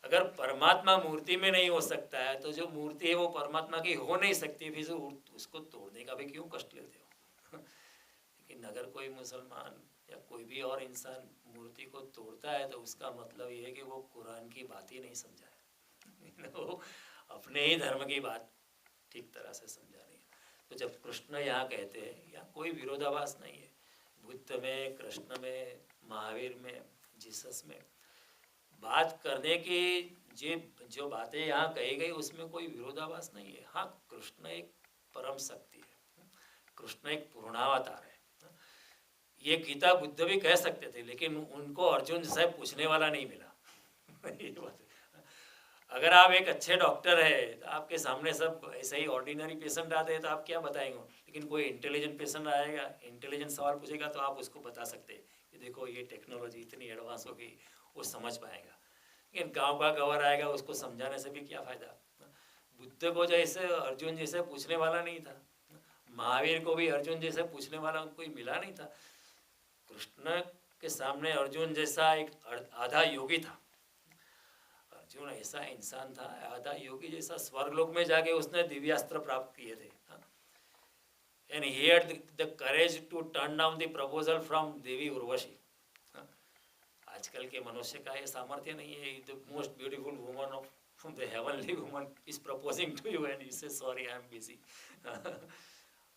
[SPEAKER 1] अगर परमात्मा मूर्ति में नहीं हो सकता है तो जो मूर्ति है वो परमात्मा की हो नहीं सकती, फिर उसको तोड़ने का भी क्यों कष्ट लेते हो। लेकिन अगर कोई मुसलमान या कोई भी और इंसान मूर्ति को तोड़ता है तो उसका मतलब ये है कि वो कुरान की बात ही नहीं समझा है, वो अपने ही धर्म की बात ठीक तरह से समझा नहीं है। तो जब कृष्ण यहाँ कहते हैं, यहाँ कोई विरोधाभास नहीं है, बुद्ध में, कृष्ण में, महावीर में, जीसस में बात करने की जो बातें यहाँ कही गई उसमें कोई विरोधाभास नहीं है। हाँ, कृष्ण एक परम शक्ति है, कृष्ण एक पूर्णावतार है। ये गीता बुद्ध भी कह सकते थे, लेकिन उनको अर्जुन जैसा पूछने वाला नहीं मिला। ये बात है। अगर आप एक अच्छे डॉक्टर है तो आपके सामने सब ऐसे ही ऑर्डिनरी पेशेंट आते हैं तो आप क्या बताएंगे, लेकिन कोई इंटेलिजेंट पेशेंट आएगा, इंटेलिजेंट सवाल पूछेगा तो आप उसको बता सकते हैं कि देखो ये टेक्नोलॉजी इतनी एडवांस हो गई, वो समझ पाएगा। लेकिन गांव का गंवार आएगा, उसको समझाने से भी क्या फ़ायदा। बुद्ध को जैसे अर्जुन जैसे पूछने वाला नहीं था, महावीर को भी अर्जुन जैसे पूछने वाला कोई मिला नहीं था। कृष्ण के सामने अर्जुन जैसा एक आधा योगी था। अर्जुन ऐसा इंसान था, आधा योगी जैसा, स्वर्गलोक में जाके उसने दिव्यास्त्र प्राप्त किए थे। And he had the courage to turn down the proposal from Devi Urvashi. आजकल के मनुष्य का ये सामर्थ्य नहीं है। The most beautiful woman of the heavenly woman is proposing to you and you say sorry I am busy.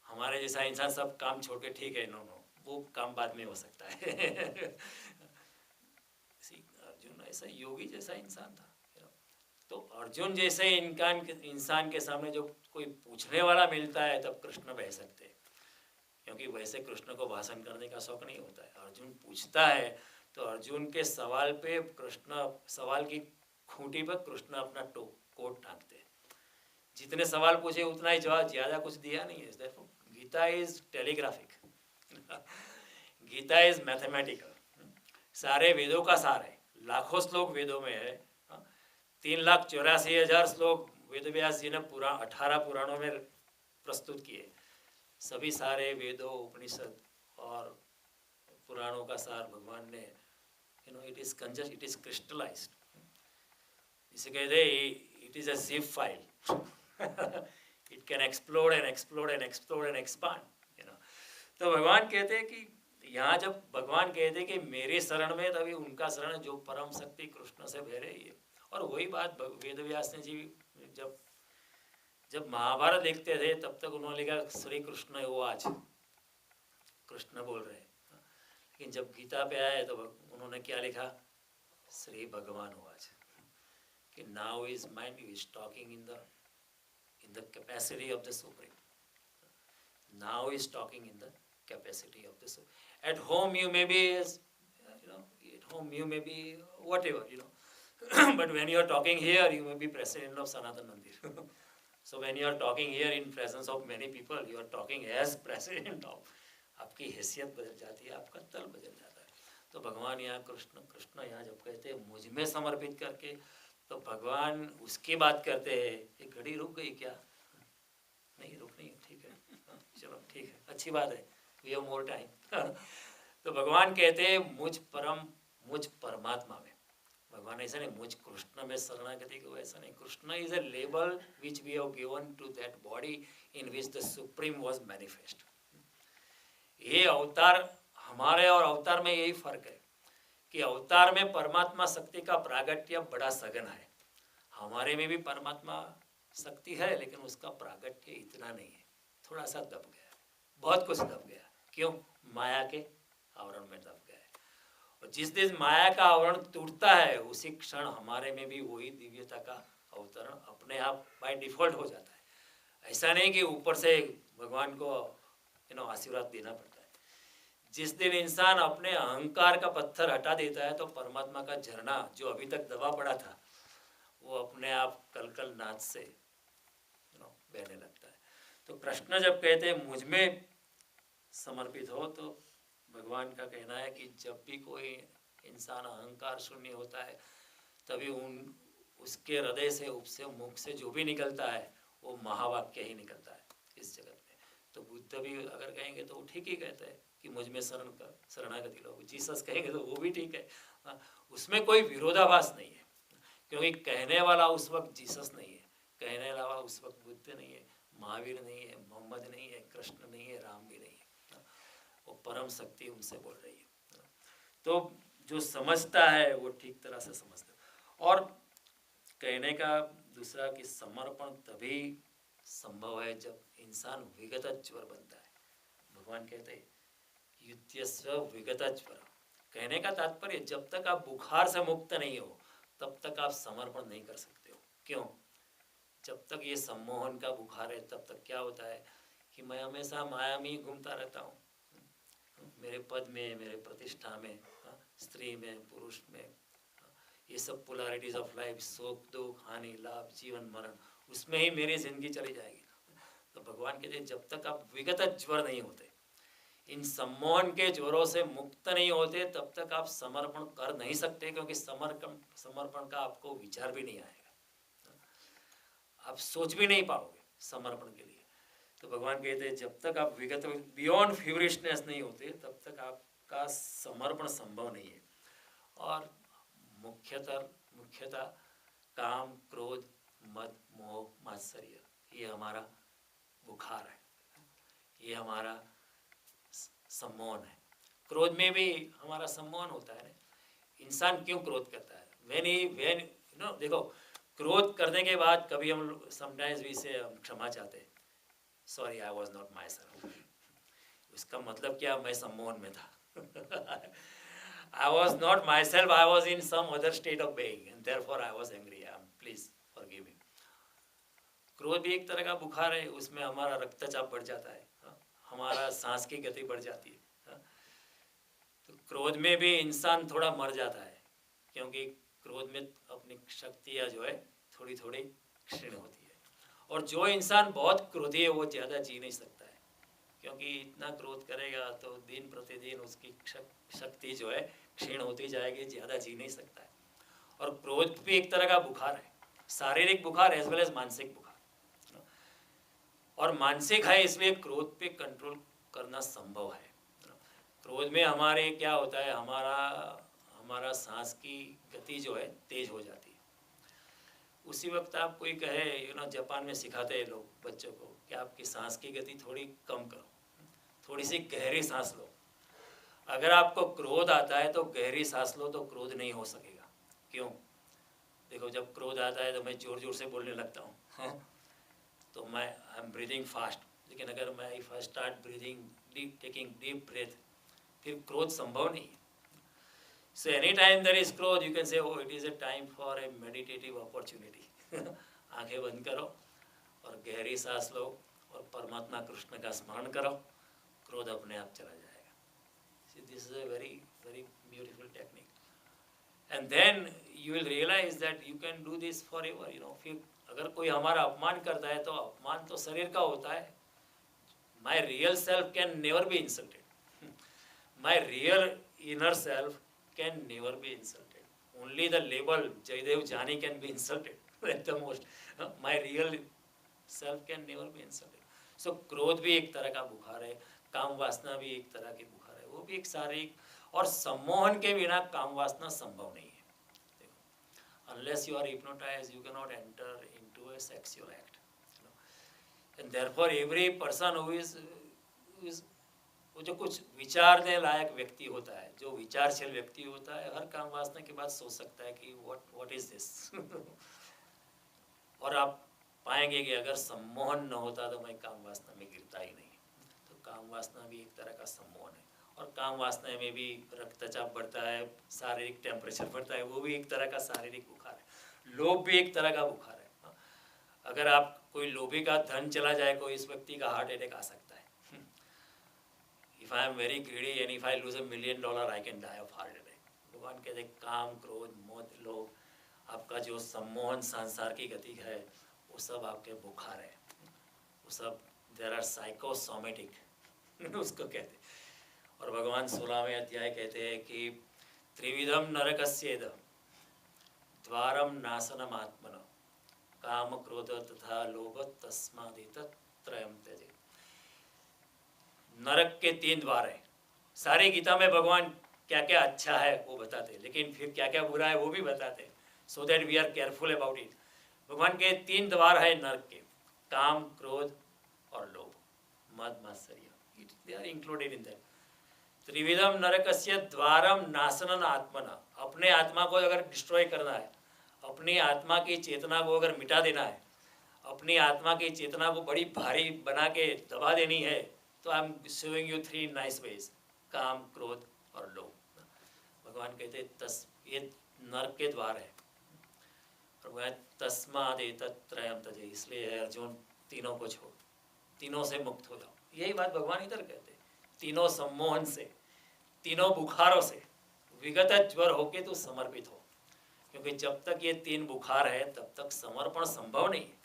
[SPEAKER 1] हमारे जैसा इंसान सब काम छोड़ के, ठीक है नो नो, वो काम बाद में हो सकता है। अर्जुन ऐसा योगी जैसा इंसान था। तो अर्जुन जैसे इंसान के सामने जो कोई पूछने वाला मिलता है तब कृष्ण बह सकते हैं, क्योंकि वैसे कृष्ण को भाषण करने का शौक नहीं होता है। अर्जुन पूछता है तो अर्जुन के सवाल पे कृष्ण, सवाल की खूंटी पर कृष्ण अपना कोट टांगते हैं। जितने सवाल पूछे उतना ही जवाब, ज़्यादा कुछ दिया नहीं है। Gita is telegraphic, Gita is mathematical, सारे वेदों का सार है। लाखों श्लोक वेदों में है, 3,84,000 श्लोक वेद व्यास जी ने 18 पुराणों में प्रस्तुत किए। सभी सारे वेदों, उपनिषद और पुराणों का सार भगवान ने, इट इज क्रिस्टलाइज्ड। इसे कहते हैं it is a zip file, it can explode and explode and explode and expand. तो भगवान कहते हैं कि यहाँ जब भगवान कहते हैं कि मेरे शरण में, तभी उनका शरण जो परम शक्ति कृष्ण से बह रही है। और वही बात वेद व्यास ने जी जब महाभारत लिखते थे तब तक उन्होंने लिखा श्री कृष्ण वो आज, कृष्ण बोल रहे हैं। लेकिन जब गीता पे आए तो उन्होंने क्या लिखा, श्री भगवान हो आज, कि now is mind is talking in the capacity of the supreme, now is talking in the capacity of the supreme. At home you may be, at home you may be whatever, but when you are talking here, you may be president of Sanatan Mandir. So when you are talking here in presence of many people, you are talking as president of, आपकी हैसियत बदल जाती है, आपका तल बदल जाता है। तो भगवान यहाँ कृष्ण यहाँ जब कहते हैं मुझ में समर्पित करके, तो भगवान उसकी बात करते हैं। एक घड़ी रुक गई क्या? नहीं रुक नहीं, ठीक है, चलो ठीक है, अच्छी बात है, वी हैव मोर टाइम। तो भगवान कहते हैं मुझ परमात्मा में, भगवान ऐसा नहीं मुझ कृष्ण में शरणागति को, ऐसा नहीं। Krishna is a label which we have given to that body in which the supreme was manifest. ये अवतार, हमारे और अवतार में यही फर्क है कि अवतार में परमात्मा शक्ति का प्रागट्य बड़ा सघन है, हमारे में भी परमात्मा शक्ति है, लेकिन उसका प्रागट्य इतना नहीं है, थोड़ा सा दब गया, बहुत कुछ दब गया। क्यों? माया के आवरण में दब गया है। और जिस दिन माया का आवरण टूटता है उसी क्षण हमारे में भी वही दिव्यता का अवतरण अपने आप बाय डिफॉल्ट हो जाता है। ऐसा नहीं कि ऊपर से भगवान को आशीर्वाद देना पड़ता है। जिस दिन इंसान अपने अहंकार का पत्थर हटा देता है तो परमात्मा का झरना जो अभी तक दबा पड़ा था वो अपने आप कल नाच से बहने लगता है। तो कृष्ण जब कहते हैं मुझ में समर्पित हो, तो भगवान का कहना है कि जब भी कोई इंसान अहंकार शून्य होता है तभी उसके हृदय से, उससे मुख से जो भी निकलता है वो महावाक्य ही निकलता है इस जगत में। तो बुद्ध भी अगर कहेंगे तो वो ठीक ही कहते हैं कि मुझ में शरणागति लो। जीसस कहेंगे तो वो भी ठीक है, उसमें कोई विरोधाभास नहीं है, क्योंकि कहने वाला उस वक्त जीसस नहीं है, कहने वाला उस वक्त बुद्ध नहीं है, महावीर नहीं है, मोहम्मद नहीं है, कृष्ण नहीं है, राम भी नहीं है, वो परम शक्ति उनसे बोल रही है। तो जो समझता है वो ठीक तरह से समझता है। और कहने का दूसरा कि समर्पण तभी संभव है जब इंसान विगतज्वर बनता है। भगवान कहते हैं युध्यस्व विगतज्वर। कहने का तात्पर्य जब तक आप बुखार से मुक्त नहीं हो तब तक आप समर्पण नहीं कर सकते हो। क्यों? जब तक ये सम्मोहन का बुखार है तब तक क्या होता है कि मैं हमेशा माया में ही घूमता रहता हूँ, मेरे पद में, मेरे प्रतिष्ठा में, स्त्री में, पुरुष में, ये सब पोलैरिटीज ऑफ लाइफ, सुख दुख, हानि लाभ, जीवन मरण, उसमें ही मेरी जिंदगी चली जाएगी। तो भगवान कहते हैं जब तक आप विगत ज्वर नहीं होते, इन सम्मोहन के ज्वरों से मुक्त नहीं होते, तब तक आप समर्पण कर नहीं सकते, क्योंकि समर्पण का आपको विचार भी नहीं आएगा, आप सोच भी नहीं पाओगे समर्पण के लिए। तो भगवान कहते हैं जब तक आप विगत बियॉन्ड फ्यूरिशनेस नहीं होते, तब तक आपका समर्पण संभव नहीं है। और मुख्यतः काम, क्रोध, मद, मोह, मात्सर्य, ये हमारा बुखार है, ये हमारा सम्मोहन है। क्रोध में भी हमारा सम्मोहन होता है। इंसान क्यों क्रोध करता है? वेन देखो, क्रोध करने के बाद कभी हम समटाइम्स वी से हम क्षमा चाहते हैं, sorry I was not my self. इसका मतलब क्या? मैं सम्मोहन में था। I was not myself, I was in some other state of being, and therefore I was angry. Please forgive me. क्रोध भी एक तरह का बुखार है, उसमें हमारा रक्तचाप बढ़ जाता है, हमारा सांस की गति बढ़ जाती है। तो क्रोध में भी इंसान थोड़ा मर जाता है, क्योंकि क्रोध में अपनी शक्तियाँ जो है थोड़ी थोड़ी क्षीण होती है। और जो इंसान बहुत क्रोधी है वो ज़्यादा जी नहीं सकता है, क्योंकि इतना क्रोध करेगा तो दिन प्रतिदिन उसकी शक्ति जो है क्षीण होती जाएगी, ज़्यादा जी नहीं सकता है। और क्रोध भी एक तरह का बुखार है, शारीरिक बुखार एज वेल एज मानसिक बुखार। और मानसिक है, इसलिए क्रोध पे कंट्रोल करना संभव है। क्रोध में हमारे क्या होता है, हमारा सांस की गति जो है तेज हो जाती है। उसी वक्त आप कोई कहे, जापान में सिखाते हैं लोग बच्चों को कि आपकी सांस की गति थोड़ी कम करो, थोड़ी सी गहरी सांस लो। अगर आपको क्रोध आता है तो गहरी सांस लो, तो क्रोध नहीं हो सकेगा। क्यों? देखो, जब क्रोध आता है तो मैं जोर जोर से बोलने लगता हूँ, तो मैं आई एम ब्रीदिंग फास्ट। लेकिन अगर मैं if I start breathing deep, taking deep breath, फिर क्रोध संभव नहीं है। So any time there is क्रोध, you can say oh it is a time for a meditative opportunity. आंखें बंद करो और गहरी सांस लो और परमात्मा कृष्ण का स्मरण करो, क्रोध अपने आप चला जाएगा। This is a very very beautiful technique, and then you will realise that you can do this forever. फिर अगर कोई हमारा अपमान करता है तो अपमान तो शरीर का होता है। My real self can never be insulted, my real inner self can never be insulted. Only the label Jaidev Jani can be insulted at the most, my real self can never be insulted. So क्रोध भी एक तरह का बुखार है, काम वासना भी एक तरह की बुखार है, वो भी एक शारीरिक। और सम्मोहन के बिना काम वासना संभव नहीं है। Unless you are hypnotized, you cannot enter into a sexual act. And therefore, every person who is वो जो कुछ विचारने लायक व्यक्ति होता है, जो विचारशील व्यक्ति होता है, हर काम वासना के बाद सोच सकता है कि what is this? और आप पाएंगे कि अगर सम्मोहन न होता तो मैं काम वासना में गिरता ही नहीं। तो काम वासना भी एक तरह का सम्मोहन है। और काम वासना में भी रक्तचाप बढ़ता है, शारीरिक टेम्परेचर बढ़ता है, वो भी एक तरह का शारीरिक बुखार है। लोभ भी एक तरह का बुखार है। अगर आप कोई लोभी का धन चला जाए, कोई इस व्यक्ति का हार्ट अटैक आ सकता है। If I am very greedy and if I lose $1 million, I can die of heart attack. भगवान कहते हैं काम, क्रोध, मोह, लोभ, आपका जो सम्मोहन संसार की गति है, वो सब आपके बुखार है। वो सब देयर आर साइकोसोमेटिक उसको कहते हैं। और भगवान 16वें अध्याय कहते हैं कि त्रिविधम नरकस्येद द्वारम नाशनम आत्मन काम, क्रोध तथा लोभ तस्मादेतत्त्रयं त्यजेत्। नरक के 3 द्वार हैं। सारी गीता में भगवान क्या क्या अच्छा है वो बताते हैं, लेकिन फिर क्या क्या बुरा है वो भी बताते हैं, so that we are careful about it. भगवान के 3 द्वार है नरक के, काम, क्रोध और लोभ, मद, मात्सर्य, they are included in that. त्रिविधम नरकस्य द्वारम नाशनन आत्मना। अपने आत्मा को अगर डिस्ट्रॉय करना है, अपनी आत्मा की चेतना को अगर मिटा देना है, अपनी आत्मा की चेतना को बड़ी भारी बना के दबा देनी है, तो I am showing you 3 nice ways, काम, क्रोध और लोभ। भगवान कहते ये नरक के द्वार है। और वह तस्मादेतत्त्रयं त्यजेत्, इसलिए है अर्जुन तीनों को छोड़, तीनों से मुक्त हो जाओ। यही बात भगवान इधर कहते हैं, तीनों सम्मोहन से, तीनों बुखारों से विगत ज्वर होके तू समर्पित हो, क्योंकि जब तक ये 3 बुखार है तब तक समर्पण संभव नहीं है।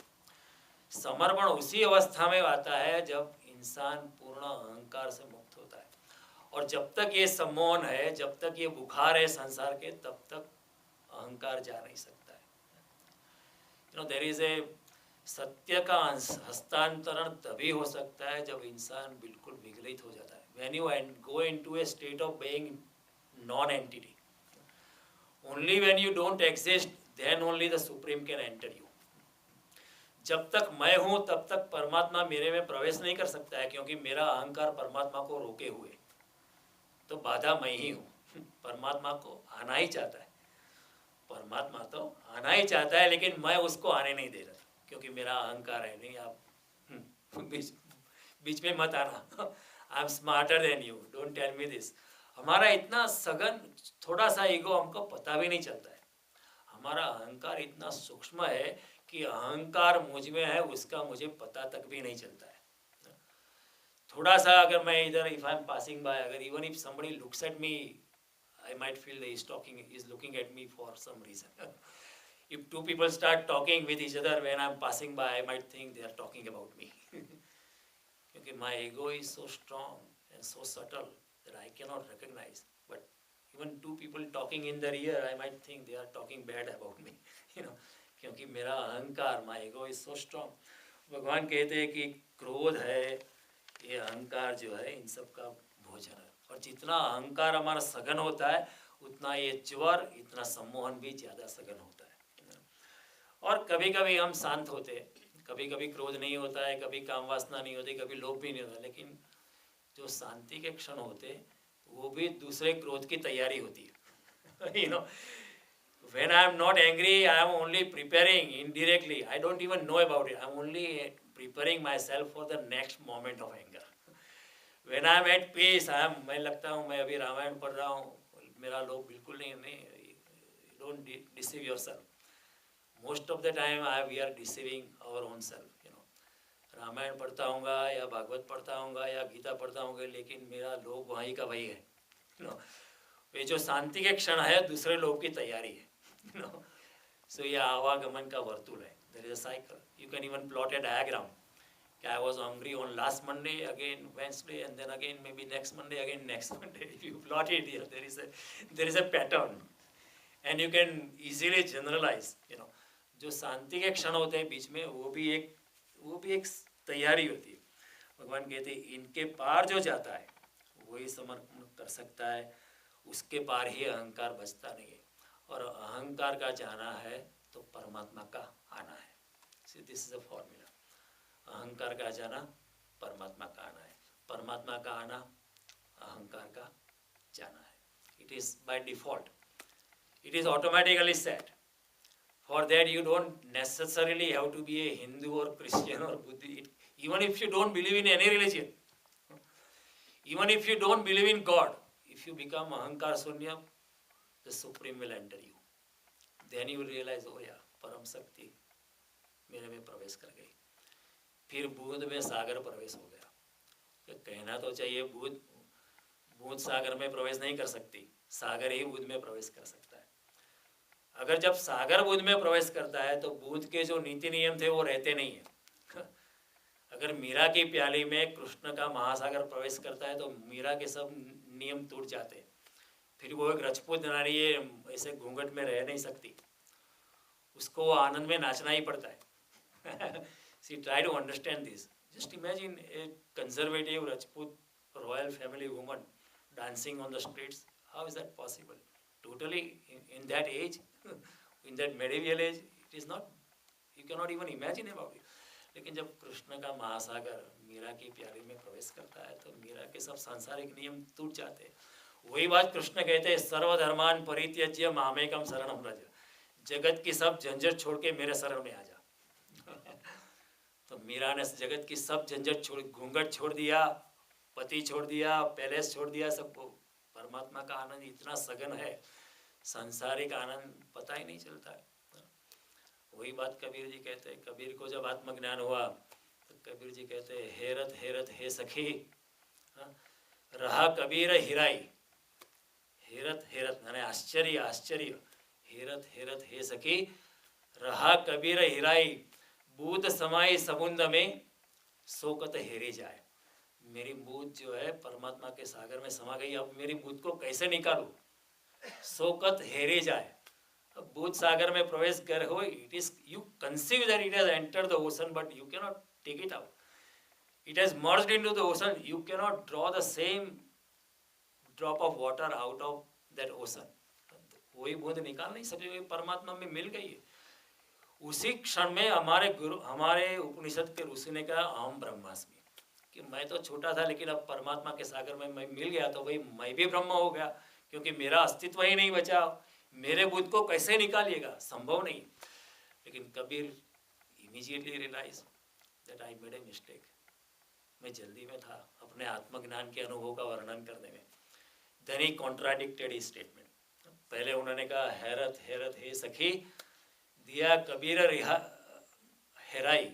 [SPEAKER 1] समर्पण उसी अवस्था में आता है जब इंसान पूर्ण अहंकार से मुक्त होता है, और जब तक ये सम्मोहन है, जब तक ये बुखार है संसार के, तब तक अहंकार जा नहीं सकता है। देयर इज ए सत्य का हस्तांतरण तभी हो सकता है जब इंसान बिल्कुल विगलित हो जाता है। When you go into a state of being non entity, only when you don't exist, then only the supreme can enter you. जब तक मैं हूं तब तक परमात्मा मेरे में प्रवेश नहीं कर सकता है, क्योंकि मेरा अहंकार परमात्मा को रोके हुए, तो बाधा मैं ही हूं। परमात्मा को आना ही चाहता है, परमात्मा तो आना ही चाहता है, लेकिन मैं उसको आने नहीं दे रहा, क्योंकि मेरा अहंकार है। नहीं, आप बीच में मत आना, I am smarter than you, don't tell me this. हमारा इतना सघन थोड़ा सा ईगो हमको पता भी नहीं चलता है। हमारा अहंकार इतना सूक्ष्म है कि अहंकार मुझ में है उसका मुझे पता तक भी नहीं चलता है। थोड़ा सा अगर मैं इधर, if I am passing by, अगर even if somebody looks at me, I might feel that he's looking at me for some reason. If two people start talking with each other when I'm passing by, I might think they are talking about me. Because my ego is so strong and so subtle that I cannot recognize. But even two people talking in their ear, I might think they are talking bad about me. क्योंकि मेरा अहंकार, my ego is so strong. भगवान कहते हैं कि क्रोध है, ये अहंकार जो है, इन सब का भोजन है। और जितना अहंकार हमारा सघन होता है, उतना ये ज्वर, इतना सम्मोहन भी ज़्यादा सघन होता है। और कभी कभी हम शांत होते हैं, कभी कभी क्रोध नहीं होता है, कभी काम वासना नहीं होती, कभी लोभ भी नहीं होता, लेकिन जो शांति के क्षण होते वो भी दूसरे क्रोध की तैयारी होती है। When I am not angry, I am only preparing indirectly. I don't even know about it. I am only preparing myself for the next moment of anger. When I am at peace, मैं लगता हूँ मैं अभी रामायण पढ़ रहा हूँ, मेरा लोभ बिल्कुल नहीं। Don't deceive yourself. Most of the time we are deceiving our own self. Ramayan पढ़ता हूँगा या भागवत पढ़ता हूँगा या गीता पढ़ता हूँगा, लेकिन मेरा लोभ वहीं का वही है। ये जो शांति के क्षण है, दूसरे लोभ की तैयारी है। So ये आवागमन का वर्तुल है। There is a cycle. You can even plot a diagram. I was hungry on last Monday, again Wednesday, and then again maybe next Monday, again next Monday. If you plot it here, there is a pattern, and you can easily generalize. जो शांति के क्षण होते हैं बीच में, वो भी एक तैयारी होती है। भगवान कहते हैं इनके पार जो जाता है वही समर्पण कर सकता है, उसके पार ही अहंकार बचता नहीं है। और अहंकार का जाना है तो परमात्मा का आना है। See, this is a formula. अहंकार का जाना, परमात्मा का आना है, परमात्मा का आना, अहंकार का जाना है। It is by default. It is automatically set. For that you don't necessarily have to be a Hindu or Christian or Buddhist. Even if you don't believe in any religion, even if you don't believe in God, if you become ahankar sunya, the Supreme will enter you. Then you will realize, oh yeah, परम शक्ति मेरे में प्रवेश कर गई। फिर बूंद में सागर प्रवेश हो गया। तो कहना तो चाहिए बूंद सागर में प्रवेश नहीं कर सकती, सागर ही बूंद में प्रवेश कर सकता है। अगर जब सागर बूंद में प्रवेश करता है तो बूंद के जो नीति नियम थे वो रहते नहीं है। अगर मीरा की प्याली में कृष्ण का महासागर प्रवेश करता है तो मीरा के सब नियम टूट जाते हैं। फिर वो एक रजपूत नारी ऐसे घूंघट में रह नहीं सकती, उसको आनंद में नाचना ही पड़ता है। See, try to understand this. Just imagine a conservative Rajput royal family woman dancing on the streets. How is that possible? Totally in that age, in that medieval age, it is not, you cannot even imagine about it. लेकिन जब कृष्ण का महासागर मीरा की प्याली में प्रवेश करता है तो मीरा के सब सांसारिक नियम टूट जाते हैं। वही बात कृष्ण कहते हैं, सर्वधर्मान परित्यज्य मामेकम शरणम व्रज। जगत की सब झंझट छोड़ के मेरे शरण में आ जा। तो मीरा ने जगत की सब झंझट छोड़, घूंघट छोड़ दिया, पति छोड़ दिया, पैलेस छोड़ दिया, सबको। परमात्मा का आनंद इतना सघन है, सांसारिक आनंद पता ही नहीं चलता है। वही बात कबीर जी कहते हैं। कबीर को जब आत्मज्ञान हुआ तो कबीर जी कहते हैं, हेरत हेरत हे सखी, रहा कबीर हिराई, हेरत हेरत माने आश्चर्य आश्चर्य, हेरत हेरत हे सखी रहा कबीर हिराई, बूंद समाई समुद्र में सोकत हेरे जाए। मेरी बूंद जो है परमात्मा के सागर में समा गई, अब मेरी बूंद को कैसे निकालूं? सोकत हेरे जाए। अब बूंद सागर में प्रवेश कर हो, it is you conceive that it has entered the ocean but you can not take it out. It has merged into the ocean. You cannot draw the same drop of water out of that ocean. वही बूंद निकाल नहीं सकते, परमात्मा में मिल गई है। उसी क्षण में हमारे गुरु, हमारे उपनिषद के ऋषि ने कहा अहम ब्रह्मास्मि, कि मैं तो छोटा था लेकिन अब परमात्मा के सागर में मैं मिल गया तो भाई मैं भी ब्रह्म हो गया, क्योंकि मेरा अस्तित्व ही नहीं बचा। मेरे बुद्ध को कैसे निकालिएगा? संभव नहीं। लेकिन Kabir immediately realise that I made a mistake. मैं जल्दी में था अपने आत्मज्ञान के अनुभव का वर्णन करने में। Then he contradicted his statement. पहले उन्होंने कहा हैरत हैरत हे सखी, दिया कबीर हेराई,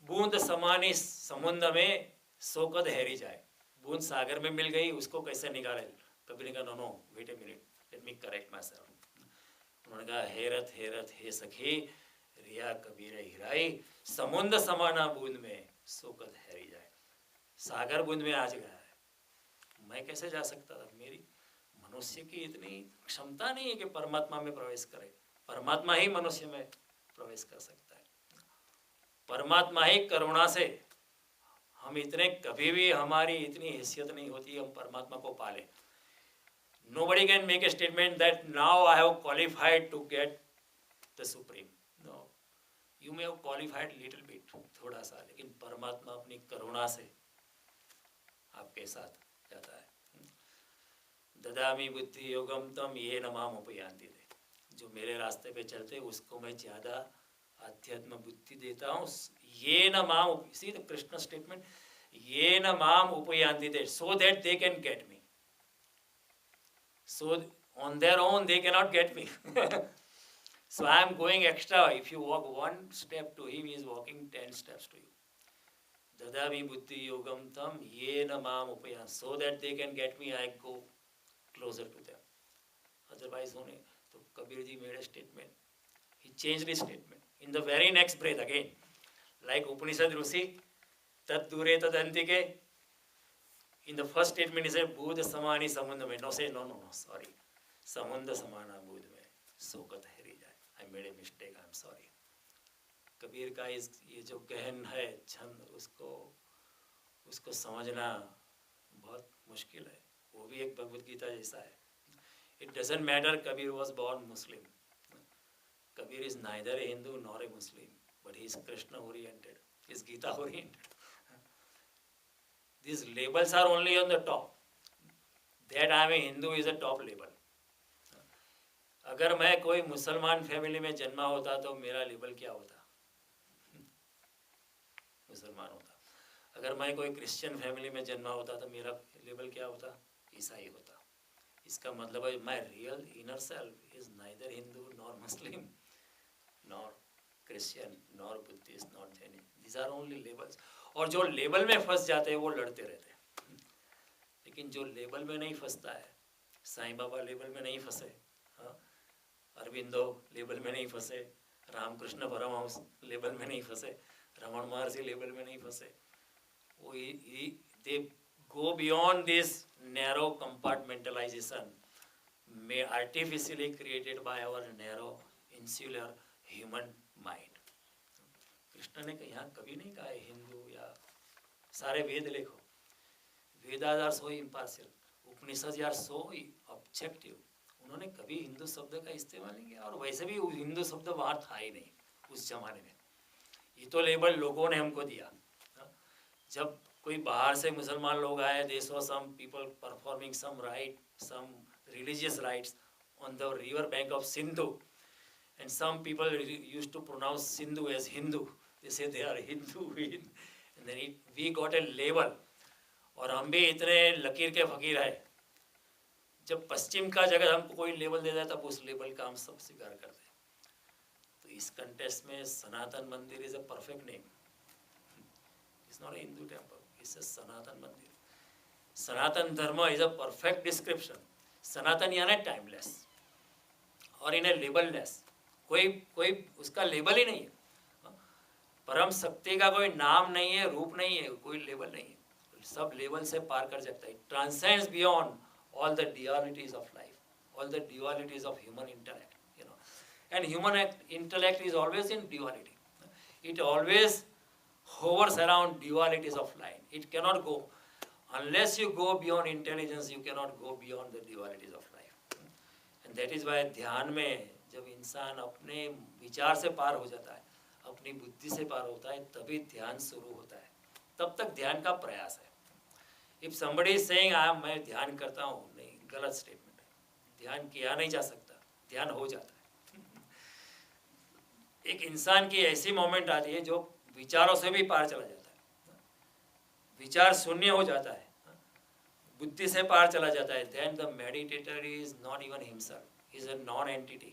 [SPEAKER 1] बूंद समानी समुद्र में सोकद हेरी जाए। बूंद सागर में मिल गई, उसको कैसे निकाले? कबीर ने कहा no no wait a minute, let me correct myself. उन्होंने कहा हैरत हैरत हे सखी, रिया कबीर हिराई, समुद्र समाना बूंद में सोकत हेरी जाए। सागर बूंद में आज गया है, मैं कैसे जा सकता था? मेरी मनुष्य की इतनी क्षमता नहीं है कि परमात्मा में प्रवेश करे। परमात्मा ही मनुष्य में प्रवेश कर सकता है। परमात्मा ही करुणा से, हम इतने कभी भी हमारी इतनी हैसियत नहीं होती हम परमात्मा को पाले। Nobody can make a statement that now I have qualified to get the supreme. No, you may have qualified little bit, थोड़ा सा, लेकिन परमात्मा अपनी करुणा से आपके साथ जाता है। ददामि बुद्धि योगम तम ये न माम उपयान्ति। जो मेरे रास्ते पे चलते उसको मैं ज़्यादा अध्यात्म बुद्धि देता हूँ। ये न माम, सी द कृष्ण स्टेटमेंट, ये न माम उपयान्ति, so that they can get me. So on their own they cannot get me. So I am going extra. If you walk one step to him, he is walking 10 steps to you. Dadami buddhi yogam tam yena mam upayam. So that they can get me, I go closer to them. Otherwise, only. So Kabir ji made a statement. He changed his statement. In the very next breath again, like Upanishad Rusi, tad dure tad antike. In the first statement, he said, "Budha samani samundra mein." No, say no, sorry. Samundra samana budha mein sokat heri jaye. I made a mistake. I'm sorry. Kabir का इस ये जो गहन है छंद, उसको समझना बहुत मुश्किल है। वो भी एक भगवत गीता जैसा है। It doesn't matter Kabir was born Muslim. Kabir is neither a Hindu nor a Muslim, but he is Krishna oriented. He is Gita oriented. These labels are only on the top. That I am a Hindu is a top label. अगर मैं कोई मुसलमान family में जन्मा होता तो मेरा label क्या होता? मुसलमान होता। अगर मैं कोई क्रिश्चियन फैमिली में जन्मा होता तो मेरा लेबल क्या होता? ईसाई होता। इसका मतलब है my real inner self is neither Hindu nor Muslim nor Christian nor Buddhist nor Jain. These are only labels. और जो लेबल में फंस जाते हैं वो लड़ते रहते हैं। लेकिन जो लेबल में नहीं फंसता है, साईं बाबा लेबल में नहीं फंसे, अरविंदो लेबल में नहीं फंसे, रामकृष्ण परमहंस लेबल में नहीं फंसे, रमन महर्षि लेबल में नहीं फंसे। वो they go beyond this narrow compartmentalisation में artificially created by our narrow insular human mind. Krishna ने यहाँ कभी नहीं कहा है हिंदू या सारे वेद लिखो। Vedas are so impartial, Upanishad are so objective. उन्होंने कभी हिंदू शब्द का इस्तेमाल नहीं किया, और वैसे भी हिंदू शब्द बाहर था ही नहीं उस जमाने में। ये तो लेबल लोगों ने हमको दिया। जब कोई बाहर से मुसलमान लोग आए, they saw some people performing some rite, some religious rites on the river bank of Sindhu, and some people used to pronounce Sindhu as Hindu. They say they are Hindu, and then we got a label. और हम भी इतने लकीर के फकीर है, जब पश्चिम का जगह हमको कोई लेबल दे देता तब उस लेबल का हम सब स्वीकार करते हैं। तो इस कंटेस्ट में Sanatan mandir is a perfect name. It's not a Hindu temple, it's a Sanatan mandir. Sanatan dharma is a perfect description. Sanatan यानी टाइमलेस और इन्हें लेबललेस, कोई कोई उसका लेबल ही नहीं है। परम शक्ति का कोई नाम नहीं है, रूप नहीं है, कोई लेबल नहीं है, सब लेवल से पार कर सकता है। Transcends beyond all the dualities of life, all the dualities of human intellect, and human intellect is always in duality. It always hovers around dualities of life. It cannot go unless you go beyond intelligence. You cannot go beyond the dualities of life, and that is why ध्यान में जब इंसान अपने विचार से पार हो जाता है, अपनी बुद्धि से पार होता है, तभी ध्यान शुरू होता है। तब तक ध्यान का प्रयास है। If somebody is saying मैं ध्यान करता हूँ, नहीं, गलत स्टेटमेंट। ध्यान किया नहीं जा सकता, ध्यान हो जाता है। एक इंसान की ऐसी मोमेंट आती है जो विचारों से भी पार चला जाता है, विचार शून्य हो जाता है, बुद्धि से पार चला जाता है। Then the meditator is not even himself, he is a non-entity.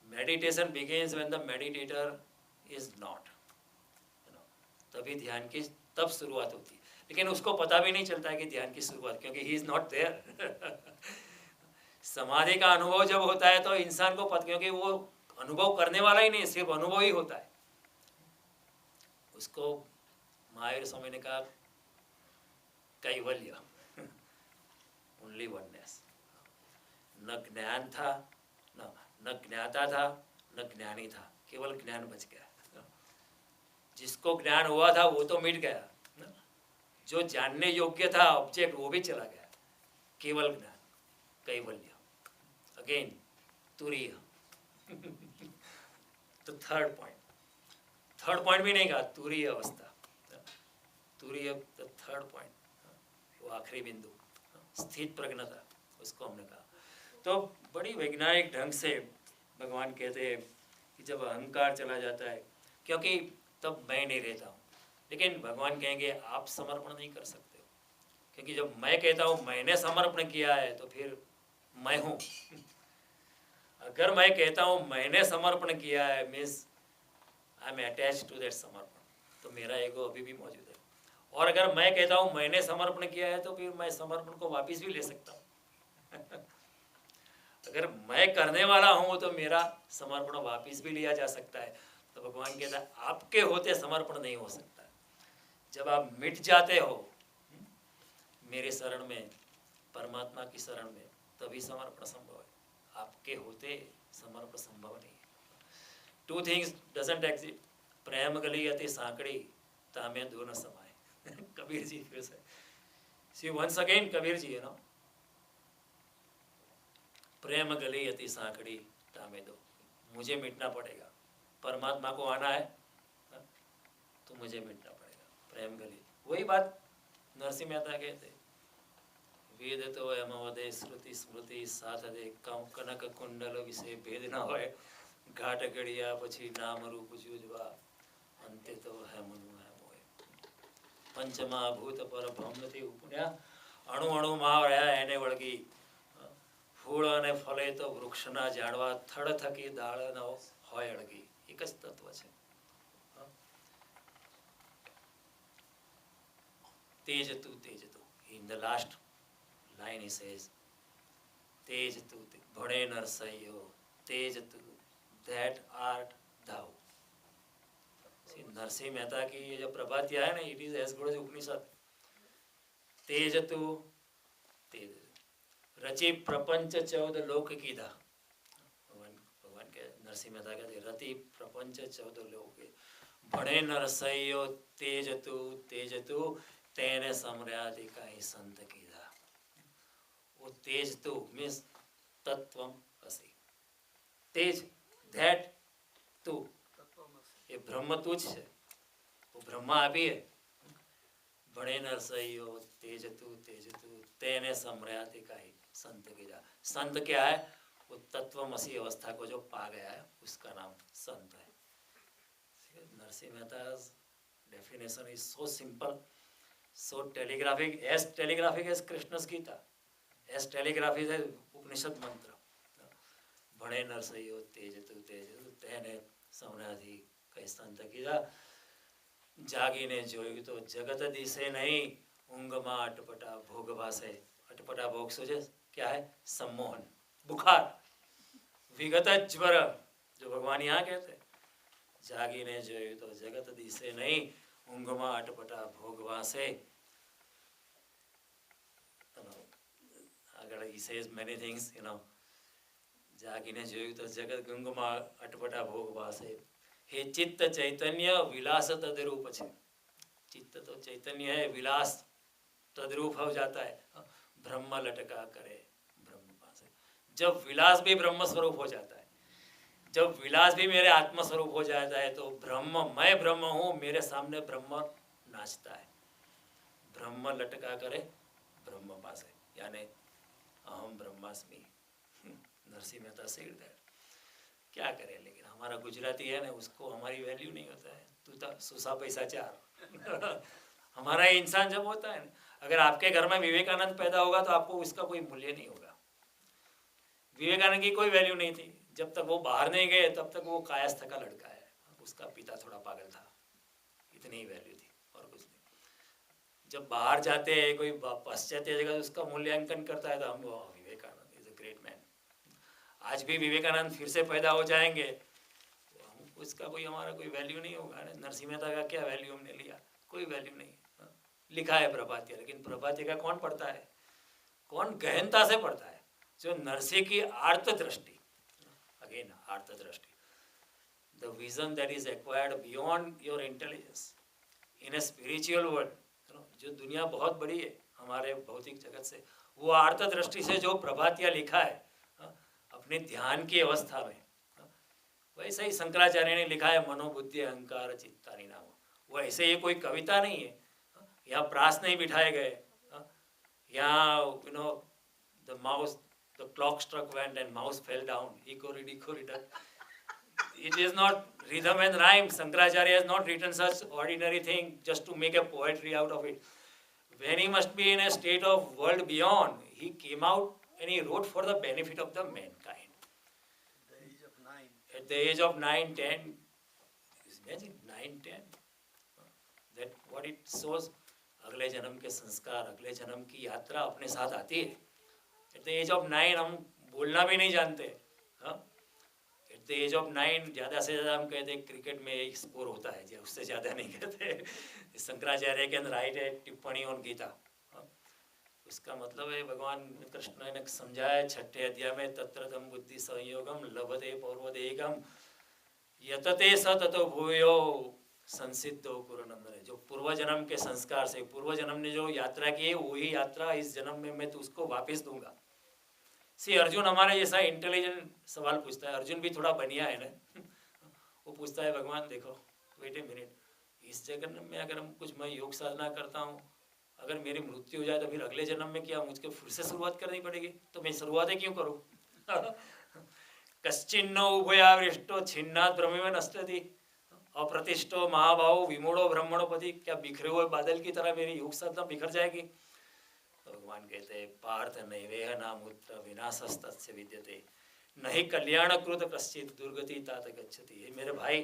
[SPEAKER 1] Meditation begins when the meditator is not, तभी ध्यान की तब शुरुआत होती है। लेकिन उसको पता भी नहीं चलता है कि ध्यान की शुरुआत, क्योंकि he is not there. समाधि का अनुभव जब होता है तो इंसान को पता, क्योंकि वो अनुभव करने वाला ही नहीं, सिर्फ अनुभव ही होता है। उसको महावीर स्वामी ने कहा कैवल्य, ओनली वननेस। न ज्ञान था, न ज्ञाता था, न ज्ञानी था, केवल ज्ञान बच गया। जिसको ज्ञान हुआ था वो तो मिट गया, जो जानने योग्य था ऑब्जेक्ट वो भी चला गया, केवल ज्ञान, कैवल्य। अगेन तुरीय। तो थर्ड पॉइंट भी नहीं कहा, तुरीय अवस्था, तुरीय थर्ड पॉइंट, वो आखिरी बिंदु, स्थित प्रज्ञता, उसको हमने कहा। तो बड़ी वैज्ञानिक ढंग से भगवान कहते हैं कि जब अहंकार चला जाता है, क्योंकि तब मैं नहीं रहता हूँ। लेकिन भगवान कहेंगे आप समर्पण नहीं कर सकते हो, क्योंकि जब मैं कहता हूँ मैंने समर्पण किया है तो फिर मैं हूँ। अगर मैं कहता हूँ मैंने समर्पण किया है, means I am attached to that समर्पण, तो मेरा ईगो अभी भी मौजूद है। और अगर मैं कहता हूँ मैंने समर्पण किया है तो फिर मैं समर्पण को वापस भी ले सकता हूँ। अगर मैं करने वाला हूँ तो मेरा समर्पण वापस भी लिया जा सकता है। तो भगवान कहता है आपके होते समर्पण नहीं हो सकता। जब आप मिट जाते हो मेरे शरण में, परमात्मा की शरण में, तभी समर्पण संभव है। आपके होते समर्पण संभव नहीं है। टू थिंग्स डजंट एग्जिस्ट, प्रेम गली अति सांकड़ी, तामे दो न समाए। कबीर जी फिर से, see once again Kabir ji है ना, प्रेम गली अति सांकड़ी तामे दो, मुझे मिटना पड़ेगा। परमात्मा को आना है तो मुझे मिटना पड़ेगा। प्रेम गली, वही बात नरसिंह मेहता कहते, वेद तो अमवदे श्रुति स्मृति साथ दे कनक कुंडल विषय भेद न होए, घाट गड़िया पछी नाम रूप जूझवा, अंते तो है मनु है मोए। पंचमा भूत पर ब्रह्मति उपन्या, अणु अणु માં રહ્યા એને વળગી, ફૂળ અને ફલે તો વૃક્ષના ઝાડવા થડ થકી દાળ ન હોય અળગી। એક જ તત્વ છે। तेज तू in the last line he says तेज तू भणे नरसैयो तेज तू that art thou। Narasimha Mehta की ये जो प्रभातिया है ना, it is as good as Upanishad. तेज तू तेज रचि प्रपंच 14 लोक कीधा। भगवान के नरसिंह मेहता कहते रति प्रपंच 14 लोक, भणे नरसैयो तेज तू तेने सम्रादि का ही संत कीधा। वो तेज तू मीन्स तत्वम असि, तेज दैट तू, ये ब्रह्म तुझ है, वो ब्रह्मा अभी है। भणे नरसैयो तेज तू तेने सम्रादि का ही संत कीधा। संत क्या है? वो तत्वमसी अवस्था को जो पा गया है उसका नाम संत है। Narsinh Mehta definition is so simple, so telegraphic as Krishna's Gita, as telegraphic as Upanishad mantra। भणे नरसैयो तेज तू तेने सम्राधि कई संत कीधा। जागीने जोયું तो जगत दिसे नहीं, ઊંઘમાં અટપટા ભોગ ભાસે। અટપટા ભોગ શું છે? क्या है? सम्मोहन, बुखार, विगत ज्वर, जो भगवान यहाँ कहते हैं, जागीने जोयु तो जगत दिसे नहीं, ઊંઘમાં અટપટા ભોગવાસે. આગળ he says many things, જાગીને જોયું તો જગત ગંગમાં અટપટા ભોગવાસે. हे चित्त चैतन्य विलास तद्रूप है. चित्त तो चैतन्य है, विलास तद्रूप हो जाता है. ब्रह्म लटका करे ब्रह्म पास. जब विलास भी ब्रह्म स्वरूप हो जाता है, जब विलास भी मेरे आत्म स्वरूप हो जाता है, तो ब्रह्म, मैं ब्रह्म हूँ, मेरे सामने ब्रह्म नाचता है. ब्रह्म लटका करे ब्रह्म पास, यानी अहम ब्रह्मास्मि. Narsinh Mehta said that. क्या करें, लेकिन हमारा गुजराती है ना, उसको हमारी वैल्यू नहीं होता है. तू तो सुसा पैसा चार. हमारा इंसान जब होता है ना, अगर आपके घर में विवेकानंद पैदा होगा तो आपको उसका कोई मूल्य नहीं होगा. विवेकानंद की कोई वैल्यू नहीं थी. जब तक वो बाहर नहीं गए तब तक वो कायस्थ का लड़का है. उसका पिता थोड़ा पागल था, इतनी ही वैल्यू थी और कुछ नहीं. जब बाहर जाते हैं, कोई पाश्चात्य जगह उसका मूल्यांकन करता है, तो हम Vivekananda is a great man. आज भी विवेकानंद फिर से पैदा हो जाएंगे, तो उसका कोई, हमारा कोई वैल्यू नहीं होगा. नरसिंह मेहता का क्या वैल्यू हमने लिया? कोई वैल्यू नहीं. लिखा है प्रभातिया, लेकिन प्रभातिया का कौन पढ़ता है? कौन गहनता से पढ़ता है? जो नरसिंह की आर्त दृष्टि, अगेन आर्त दृष्टि, the vision that is acquired beyond your intelligence in a spiritual world. जो दुनिया बहुत बड़ी है हमारे भौतिक जगत से, वो आर्त दृष्टि से जो प्रभातिया लिखा है अपने ध्यान की अवस्था में, वैसे ही शंकराचार्य ने लिखा है मनोबुद्धि अहंकार चित्तानि नाम. वो ऐसे ये कोई कविता नहीं है, यहाँ प्रास नहीं बिठाए गए, यहाँ the mouse, the clock struck went and mouse fell down, echo. It is not rhythm and rhyme. Shankaracharya has not written such ordinary thing just to make a poetry out of it. When he must be in a state of world beyond, he came out and he wrote for the benefit of the mankind. At the age of 9, 10, imagine 9, 10. That what it shows, अगले जन्म के संस्कार, अगले जन्म की यात्रा अपने साथ आती है. At the age of 9 हम बोलना भी नहीं जानते. At the age of 9 ज़्यादा से ज़्यादा हम कहते हैं क्रिकेट में एक स्कोर होता है, उससे ज़्यादा नहीं कहते. शंकराचार्य के अंदर राइट है टिप्पणी ऑन गीता. इसका मतलब है भगवान कृष्ण ने समझाया 6ठे अध्याय में, तत्र तम बुद्धि संयोगम लभते पौर्वदेगम यतते स ततो भूयो संसिद्धो कुरुनंदन. जो पूर्व जन्म के संस्कार से, पूर्व जन्म ने जो यात्रा की है, वही यात्रा इस जन्म में मैं तो उसको वापस दूंगा. सी अर्जुन हमारे जैसा इंटेलिजेंट सवाल पूछता है. अर्जुन भी थोड़ा बनिया है ना. वो पूछता है भगवान देखो, वेट ए मिनट, इस जन्म में अगर हम कुछ, मैं योग साधना करता हूँ, अगर मेरी मृत्यु हो जाए तो फिर अगले जन्म में क्या मुझको फिर से शुरुआत करनी पड़ेगी? तो मैं शुरुआत क्यों करूँ? कश्चिन्नो उभयावृष्टो छिन्नात् ब्रह्म नश्यति अप्रतिष्ठो महाभाव विमूढ़ो ब्रह्मणोपति. क्या बिखरे हुए बादल की तरह मेरी योग साधना बिखर जाएगी? तो भगवान कहते हैं पार्थ नैवेह नामुत्र विनाशस्तस्य विद्यते नहीं कल्याणकृत कश्चित दुर्गति तात गच्छति. हे मेरे भाई,